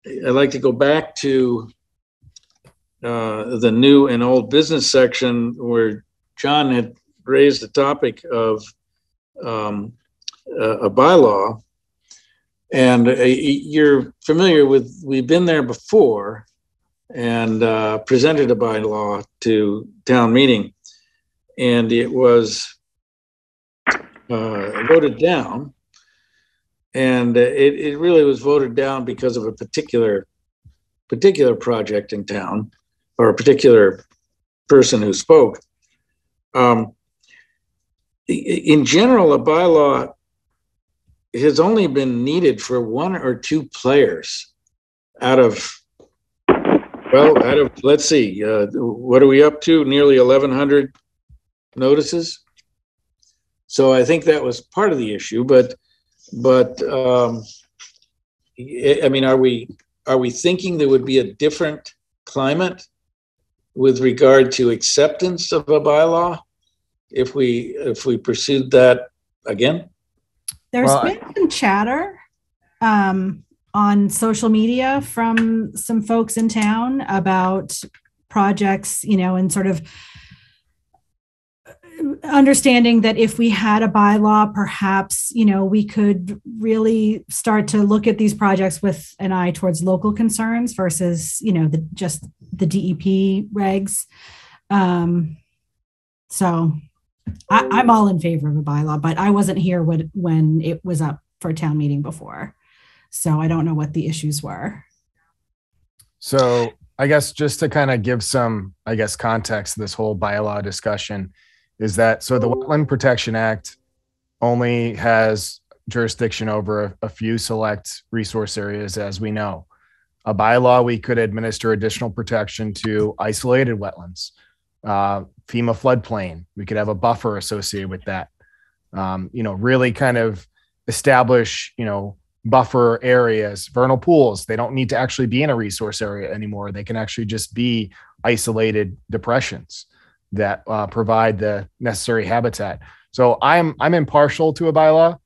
I'd like to go back to the new and old business section where John had raised the topic of a bylaw. And you're familiar with, we've been there before and presented a bylaw to town meeting. And it was voted down. And it really was voted down because of a particular project in town, or a particular person who spoke. In general, a bylaw has only been needed for one or two players out of, let's see, what are we up to? Nearly 1,100 notices. So I think that was part of the issue, but I mean, are we thinking there would be a different climate with regard to acceptance of a bylaw if we pursued that again? There's been some chatter on social media from some folks in town about projects, and sort of understanding that if we had a bylaw, perhaps, we could really start to look at these projects with an eye towards local concerns versus, just the DEP regs. So I'm all in favor of a bylaw, but I wasn't here when it was up for town meeting before. So I don't know what the issues were. So I guess just to kind of give some, context to this whole bylaw discussion is that, so the Wetland Protection Act only has jurisdiction over a few select resource areas, as we know. A bylaw, we could administer additional protection to isolated wetlands, FEMA floodplain. We could have a buffer associated with that. Really kind of establish, buffer areas, vernal pools. They don't need to actually be in a resource area anymore. They can actually just be isolated depressions that provide the necessary habitat. So I'm impartial to a bylaw.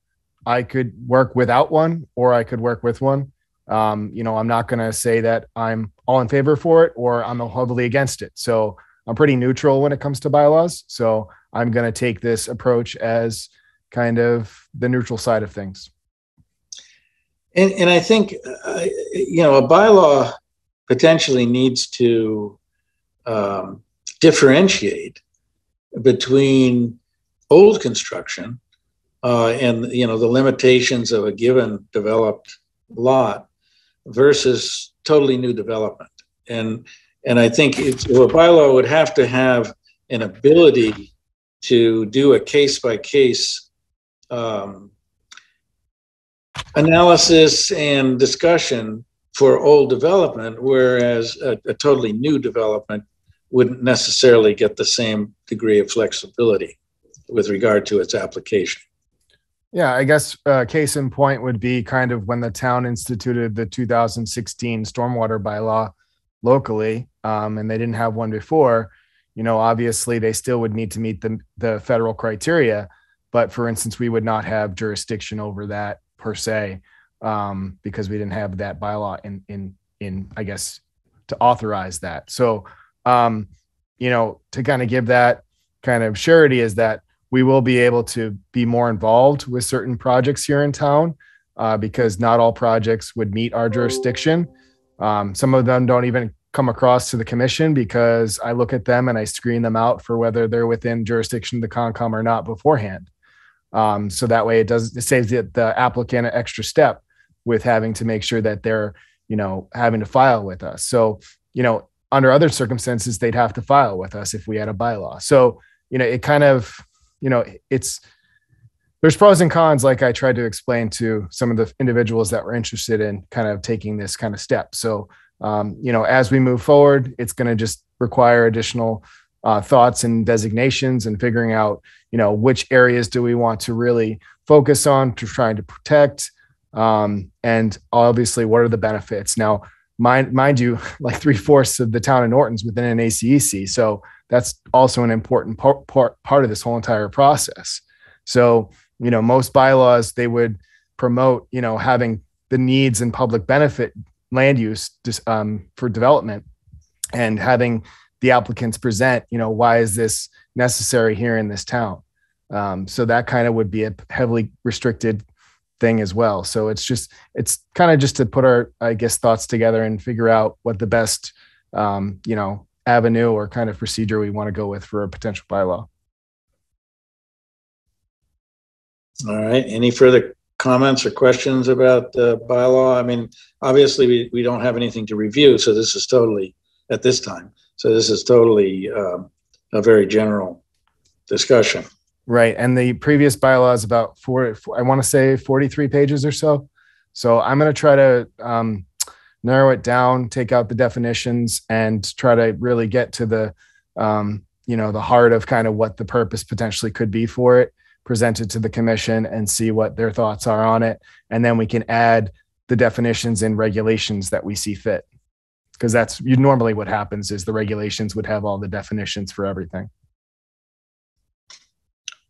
I could work without one, or I could work with one. I'm not going to say that I'm all in favor for it or I'm heavily against it. So I'm pretty neutral when it comes to bylaws. So I'm going to take this approach as kind of the neutral side of things. And I think, a bylaw potentially needs to differentiate between old construction and, the limitations of a given developed lot versus totally new development. And I think a bylaw would have to have an ability to do a case-by-case analysis and discussion for old development, whereas a totally new development wouldn't necessarily get the same degree of flexibility with regard to its application. Yeah, I guess case in point would be kind of when the town instituted the 2016 stormwater bylaw locally, and they didn't have one before. Obviously they still would need to meet the federal criteria, but for instance, we would not have jurisdiction over that per se, because we didn't have that bylaw in I guess, to authorize that. So, to kind of give that kind of surety is that we will be able to be more involved with certain projects here in town, because not all projects would meet our jurisdiction. Some of them don't even come across to the commission because I look at them and I screen them out for whether they're within jurisdiction of the Concom or not beforehand. So that way it saves the applicant an extra step with having to make sure that they're, having to file with us. So, under other circumstances, they'd have to file with us if we had a bylaw. So, it kind of, there's pros and cons, like I tried to explain to some of the individuals that were interested in kind of taking this kind of step. So, as we move forward, it's going to just require additional thoughts and designations and figuring out, which areas do we want to really focus on to trying to protect, and obviously what are the benefits. Now, mind you, like 3/4 of the town of Norton's within an ACEC. So that's also an important part of this whole entire process. So, most bylaws, they would promote, having the needs and public benefit land use for development, and having the applicants present, why is this necessary here in this town? So that kind of would be a heavily restricted thing as well. So it's kind of just to put our, I guess, thoughts together and figure out what the best, avenue or kind of procedure we want to go with for a potential bylaw. All right. Any further comments or questions about the bylaw? I mean, obviously we don't have anything to review, so this is totally at this time. So this is totally a very general discussion. Right. And the previous bylaw is about I want to say 43 pages or so. So I'm going to try to narrow it down, take out the definitions, and try to really get to the, the heart of kind of what the purpose potentially could be for it, present it to the commission and see what their thoughts are on it. And then we can add the definitions and regulations that we see fit. Because that's normally what happens is the regulations would have all the definitions for everything.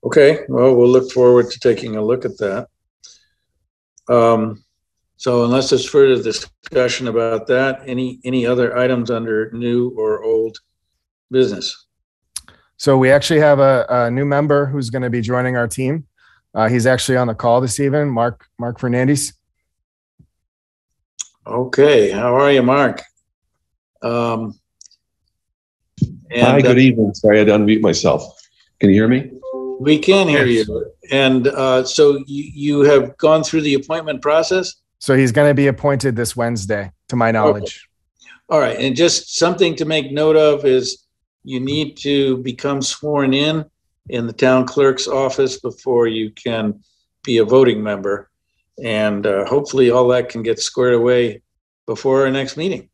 Okay, well, we'll look forward to taking a look at that. So unless there's further discussion about that, any other items under new or old business? So we actually have a new member who's going to be joining our team. He's actually on the call this evening, Mark Fernandez. Okay, how are you, Mark? Hi, good evening. Sorry, I had to unmute myself. Can you hear me? We can hear you. And so you have gone through the appointment process? So he's going to be appointed this Wednesday, to my knowledge. Okay. All right. And just something to make note of is you need to become sworn in the town clerk's office before you can be a voting member. And hopefully all that can get squared away before our next meeting.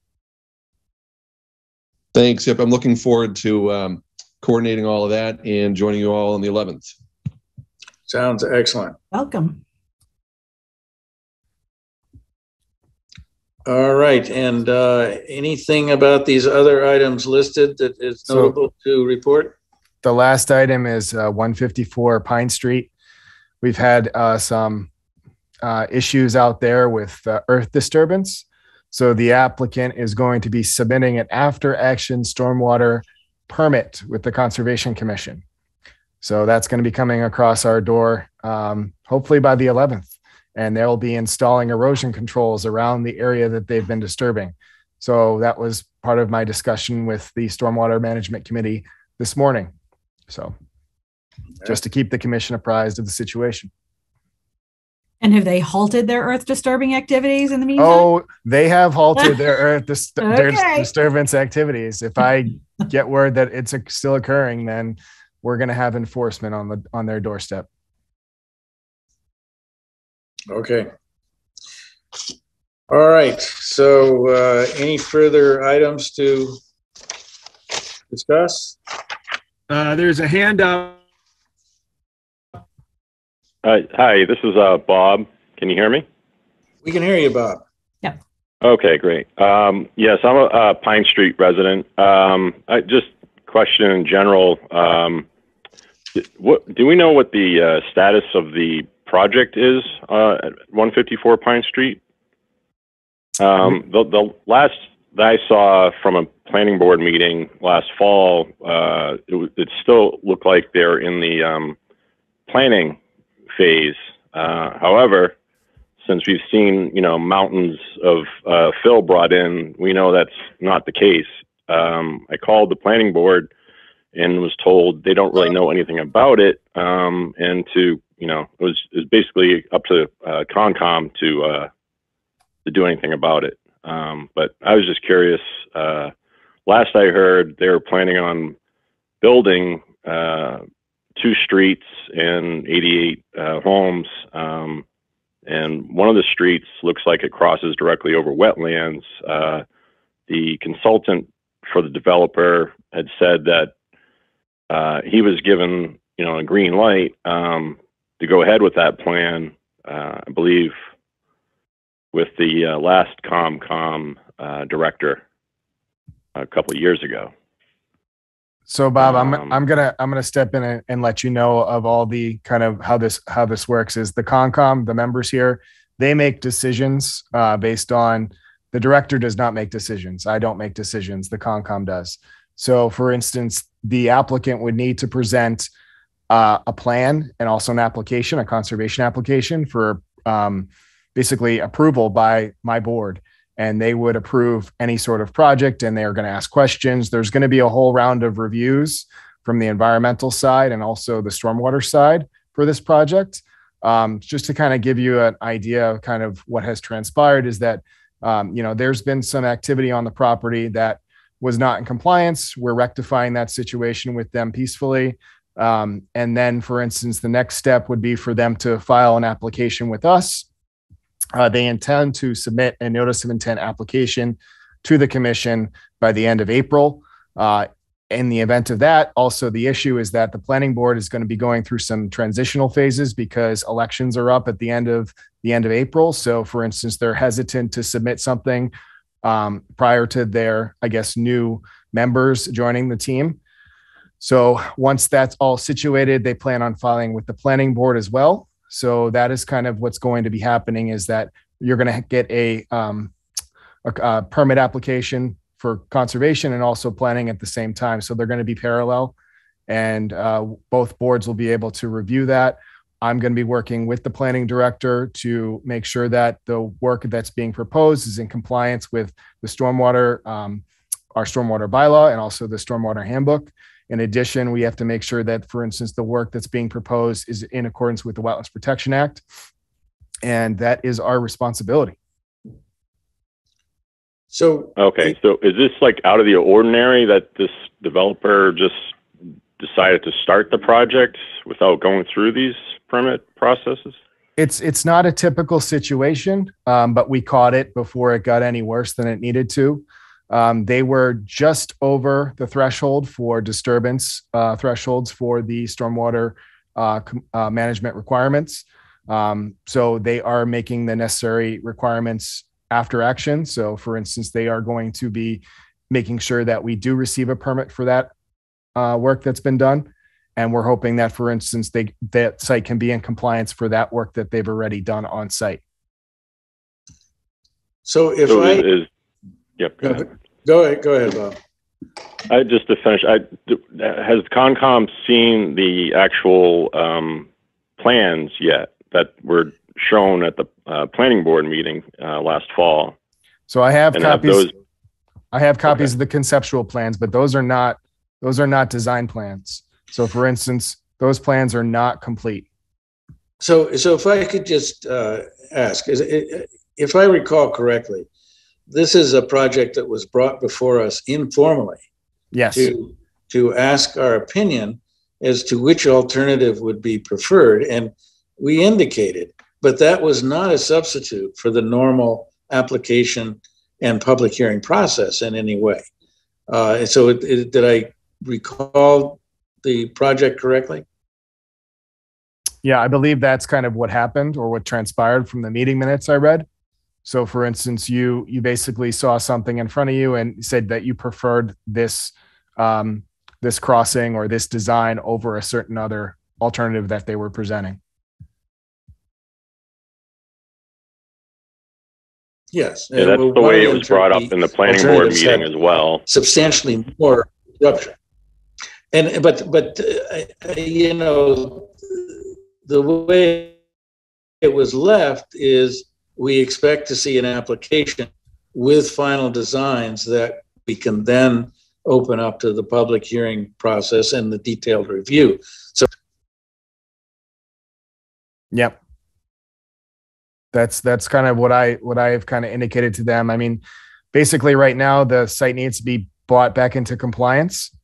Thanks. Yep, I'm looking forward to coordinating all of that and joining you all on the 11th. Sounds excellent. Welcome. All right. And anything about these other items listed that is notable to report? The last item is 154 Pine Street. We've had some issues out there with earth disturbance. So the applicant is going to be submitting an after action stormwater permit with the Conservation Commission. So that's going to be coming across our door, hopefully by the 11th. And they'll be installing erosion controls around the area that they've been disturbing. So that was part of my discussion with the Stormwater Management Committee this morning. So just to keep the commission apprised of the situation. And have they halted their earth disturbing activities in the meantime? Oh, they have halted their earth their disturbance activities. If I get word that it's still occurring, then we're going to have enforcement on their doorstep. Okay. All right. So any further items to discuss? There's a handout. Hi, this is Bob. Can you hear me? We can hear you, Bob. Yep. Okay, great. Yes, I'm a Pine Street resident. I just question in general. What do we know what the status of the project is at 154 Pine Street? The last that I saw from a planning board meeting last fall, it still looked like they're in the planning phase. However, since we've seen, mountains of fill brought in, we know that's not the case. I called the planning board and was told they don't really know anything about it. And it was basically up to Concom to do anything about it. But I was just curious. Last I heard, they were planning on building 2 streets and 88 homes. And one of the streets looks like it crosses directly over wetlands. The consultant for the developer had said that he was given, a green light to go ahead with that plan, I believe, with the last COMCOM director a couple of years ago. So Bob, I'm gonna step in and let you know of all the kind of how this works. Is the CONCOM, the members here, they make decisions based on The director does not make decisions. I don't make decisions. The Concom does. So for instance, the applicant would need to present a plan and also an application, a conservation application for basically approval by my board. And they would approve any sort of project, and they're going to ask questions. There's going to be a whole round of reviews from the environmental side and also the stormwater side for this project. Just to kind of give you an idea of kind of what has transpired is that, there's been some activity on the property that was not in compliance. We're rectifying that situation with them peacefully. And then, for instance, the next step would be for them to file an application with us. They intend to submit a notice of intent application to the commission by the end of April. In the event of that, also the issue is that the planning board is going to be going through some transitional phases because elections are up at the end of April. So for instance, they're hesitant to submit something prior to their, I guess, new members joining the team. So once that's all situated, they plan on filing with the planning board as well. So that is kind of what's going to be happening, is that you're going to get a permit application for conservation and also planning at the same time. So they're going to be parallel, and both boards will be able to review that. I'm going to be working with the planning director to make sure that the work that's being proposed is in compliance with the stormwater, our stormwater bylaw, and also the stormwater handbook. In addition, we have to make sure that, for instance, the work that's being proposed is in accordance with the Wetlands Protection Act. And that is our responsibility. So, okay. So is this like out of the ordinary that this developer just decided to start the project without going through these permit processes? It's not a typical situation, but we caught it before it got any worse than it needed to. They were just over the threshold for disturbance thresholds for the stormwater management requirements. So they are making the necessary requirements after action. So for instance, they are going to be making sure that we do receive a permit for that work that's been done. And we're hoping that, for instance, that site can be in compliance for that work that they've already done on site. So if yep. Go ahead, Bob. Just to finish, has Concom seen the actual plans yet that were shown at the planning board meeting last fall? So I have copies. I have copies Okay. of the conceptual plans, but those are not design plans. So for instance, those plans are not complete. So if I could just ask, if I recall correctly, this is a project that was brought before us informally. Yes. To ask our opinion as to which alternative would be preferred. And we indicated, but that was not a substitute for the normal application and public hearing process in any way. So did I recall the project correctly? Yeah, I believe that's kind of what happened or what transpired from the meeting minutes I read. So for instance, you basically saw something in front of you and said that you preferred this this crossing or this design over a certain other alternative that they were presenting. Yes. Yeah, that's the way it was brought up in the planning board meeting as well. Substantially more disruption. But you know, the way it was left is we expect to see an application with final designs that we can then open up to the public hearing process and the detailed review. So, yep. That's kind of what I've kind of indicated to them. I mean, basically right now the site needs to be brought back into compliance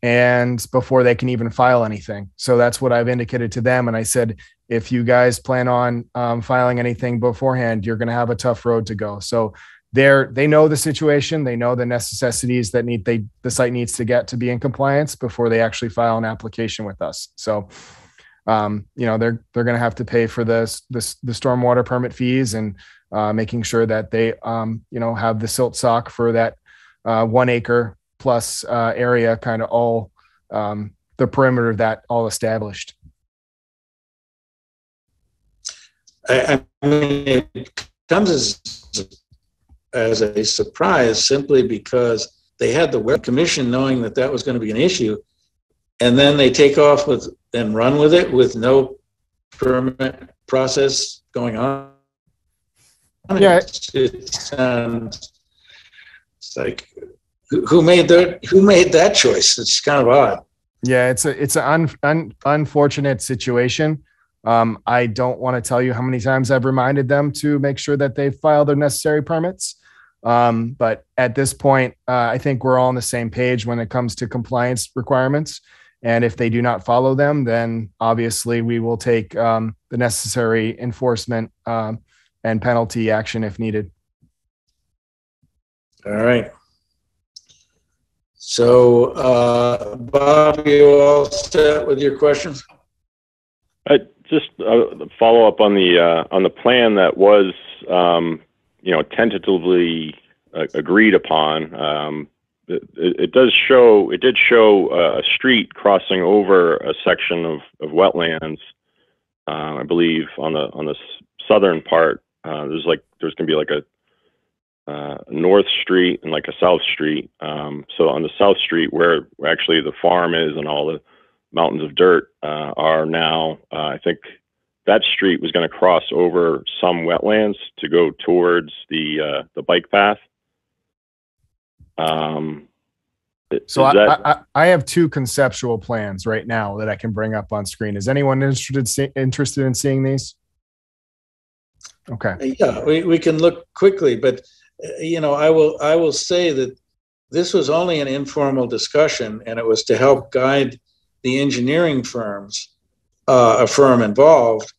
and before they can even file anything. So that's what I've indicated to them. And I said, if you guys plan on filing anything beforehand, you're going to have a tough road to go. So they know the situation. They know the necessities that the site needs to get to be in compliance before they actually file an application with us. So, you know, they're going to have to pay for the stormwater permit fees and making sure that they, you know, have the silt sock for that 1 acre plus area, kind of all the perimeter of that all established. I mean, it comes as as a surprise simply because they had the wetland commission knowing that that was going to be an issue, and then they take off with and run with it with no permit process going on. Yeah. It sounds, it's like, who made that choice? It's kind of odd. Yeah, it's an unfortunate situation. I don't want to tell you how many times I've reminded them to make sure that they file their necessary permits. But at this point, I think we're all on the same page when it comes to compliance requirements. And if they do not follow them, then obviously we will take the necessary enforcement and penalty action if needed. All right. So, Bob, you all set with your questions? Just follow up on the plan that was, tentatively agreed upon. It did show a street crossing over a section of wetlands. I believe on the southern part, there's going to be like a north street and like a south street. So on the south street, where actually the farm is and all the mountains of dirt are now, I think that street was going to cross over some wetlands to go towards the bike path. So I have two conceptual plans right now that I can bring up on screen. Is anyone interested in seeing these? Okay. Yeah, we can look quickly, but I will say that this was only an informal discussion, and it was to help guide the engineering firms, a firm involved,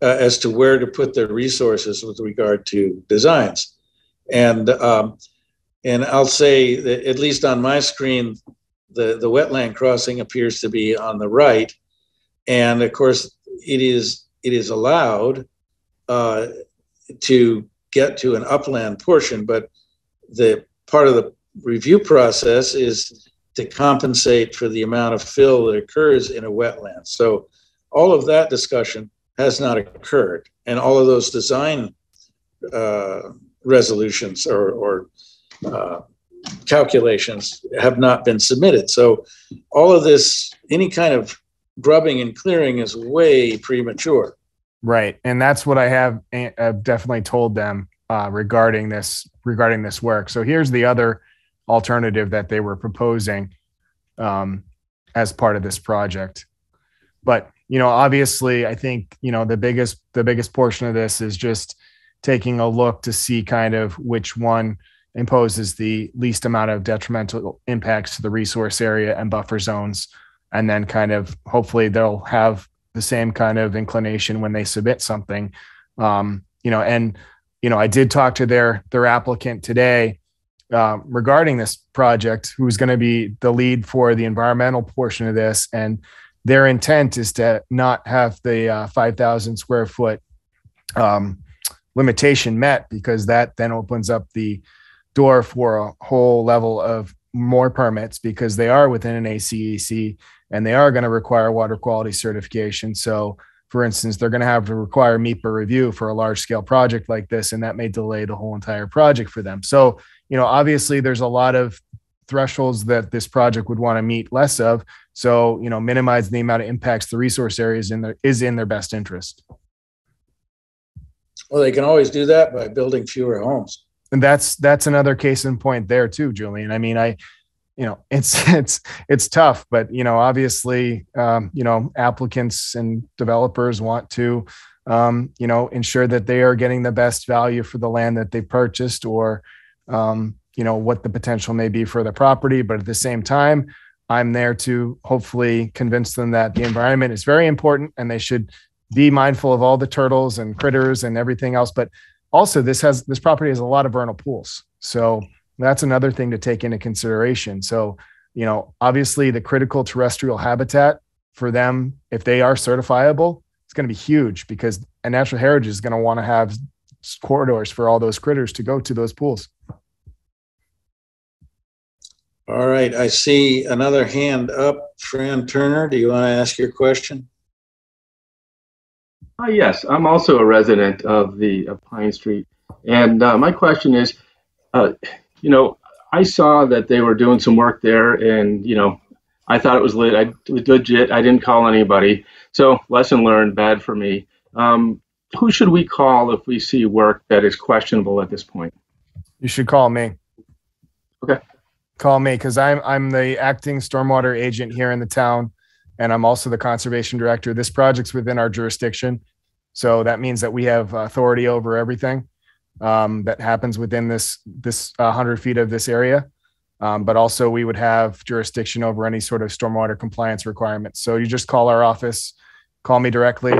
as to where to put their resources with regard to designs. And I'll say that at least on my screen, the wetland crossing appears to be on the right, and of course it is allowed to get to an upland portion, but the part of the review process is to compensate for the amount of fill that occurs in a wetland. So all of that discussion has not occurred, and all of those design resolutions or calculations have not been submitted. So all of this, any kind of grubbing and clearing, is way premature. Right, and that's what I have definitely told them regarding this work. So here's the other alternative that they were proposing as part of this project. But obviously, I think the biggest portion of this is just taking a look to see kind of which one imposes the least amount of detrimental impacts to the resource area and buffer zones, and then kind of hopefully they'll have the same kind of inclination when they submit something. I did talk to their applicant today regarding this project, who's going to be the lead for the environmental portion of this, and their intent is to not have the 5,000 square foot limitation met, because that then opens up the door for a whole level of more permits, because they are within an ACEC and they are going to require water quality certification. So for instance, they're going to have to require MEPA review for a large scale project like this, and that may delay the whole entire project for them. So, obviously there's a lot of thresholds that this project would want to meet less of. So, minimize the amount of impacts the resource areas is in their best interest. Well, they can always do that by building fewer homes. And that's another case in point there too, Julian. I mean, it's tough, but obviously, applicants and developers want to, ensure that they are getting the best value for the land that they purchased, or, what the potential may be for the property. But at the same time, I'm there to hopefully convince them that the environment is very important and they should be mindful of all the turtles and critters and everything else. But also this property has a lot of vernal pools. So that's another thing to take into consideration. So, obviously the critical terrestrial habitat for them, if they are certifiable, it's going to be huge, because a natural heritage is going to want to have corridors for all those critters to go to those pools. All right, I see another hand up. Fran Turner, do you want to ask your question? Yes, I'm also a resident of Pine Street. And my question is, You know, I saw that they were doing some work there, and you know, I thought it was legit. I didn't call anybody. So lesson learned, bad for me. Who should we call if we see work that is questionable at this point? You should call me. Okay. Call me, because I'm the acting stormwater agent here in the town, and I'm also the conservation director. This project's within our jurisdiction, so that means that we have authority over everything that happens within this 100 feet of this area. But also we would have jurisdiction over any sort of stormwater compliance requirements. So you just call our office, call me directly,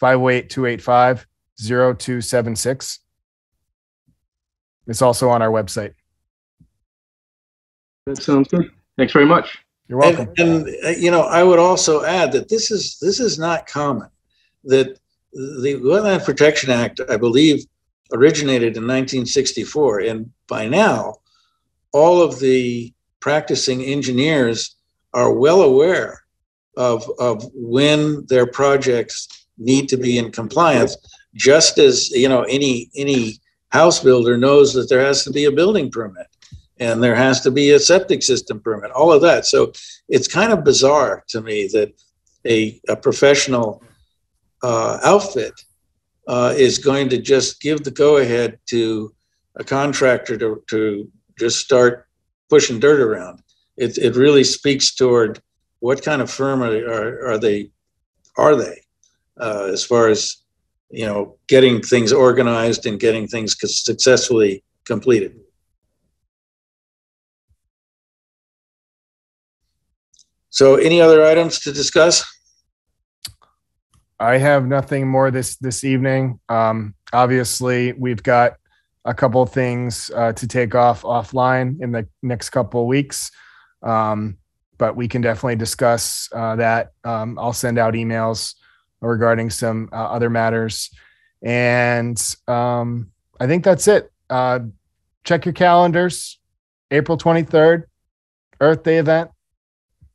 508-285-0276. It's also on our website. That sounds good. Thanks very much. You're welcome. And you know, I would also add that this is not common. That the Wetland Protection Act, I believe, originated in 1964, and by now, all of the practicing engineers are well aware of when their projects need to be in compliance, just as, you know, any house builder knows that there has to be a building permit and there has to be a septic system permit, all of that. So it's kind of bizarre to me that a professional outfit is going to just give the go-ahead to a contractor to just start pushing dirt around. It really speaks toward what kind of firm are they as far as, you know, getting things organized and getting things successfully completed. So any other items to discuss? I have nothing more this evening. Obviously, we've got a couple of things to take offline in the next couple of weeks, but we can definitely discuss that. I'll send out emails regarding some other matters, and I think that's it. Check your calendars. April 23rd, Earth Day event.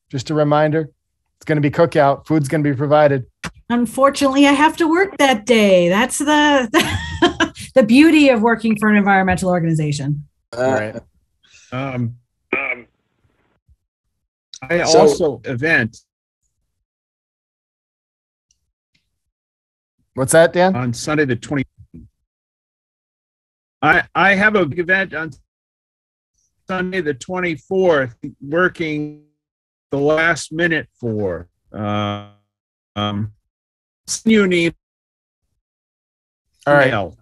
Just a reminder, it's going to be cookout. Food's going to be provided. Unfortunately, I have to work that day. That's the beauty of working for an environmental organization. Right. I also event What's that, Dan? on Sunday the 20th. I have a big event on Sunday the 24th, working the last minute for. You need. All right. All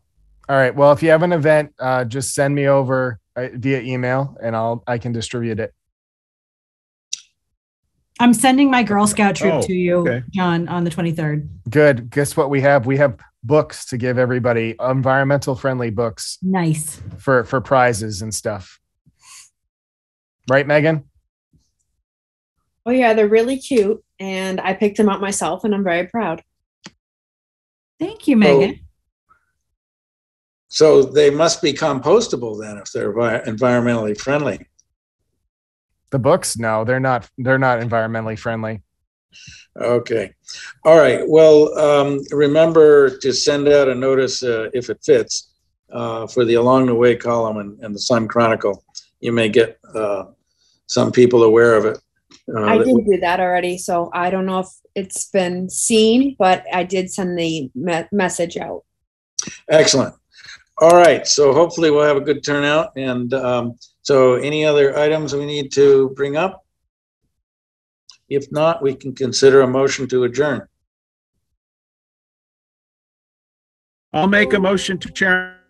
right. Well, if you have an event, just send me over via email, and I can distribute it. I'm sending my Girl Scout troop to you, okay. John, on the 23rd. Good. Guess what we have? We have books to give everybody, environmental friendly books. Nice. For prizes and stuff. Right, Megan? Oh yeah, they're really cute, and I picked them out myself, and I'm very proud. Thank you, Megan. So they must be compostable then if they're environmentally friendly. The books? No, they're not environmentally friendly. Okay. All right. Well, remember to send out a notice if it fits for the Along the Way column and the Sun Chronicle. You may get some people aware of it. I did do that already, so I don't know if it's been seen, but I did send the message out. Excellent. All right. So hopefully we'll have a good turnout. And so any other items we need to bring up? If not, we can consider a motion to adjourn. I'll make a motion to chair.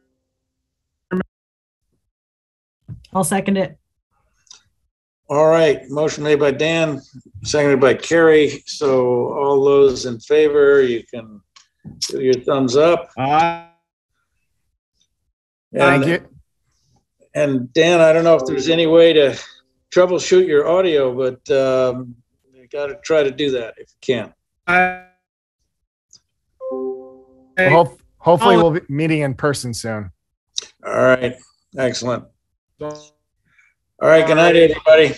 I'll second it. All right, motion made by Dan, seconded by Carrie. So all those in favor, you can do your thumbs up. Thank you. And Dan, I don't know if there's any way to troubleshoot your audio, but you got to try to do that if you can. Hopefully we'll be meeting in person soon. All right, excellent. All right, good night, everybody.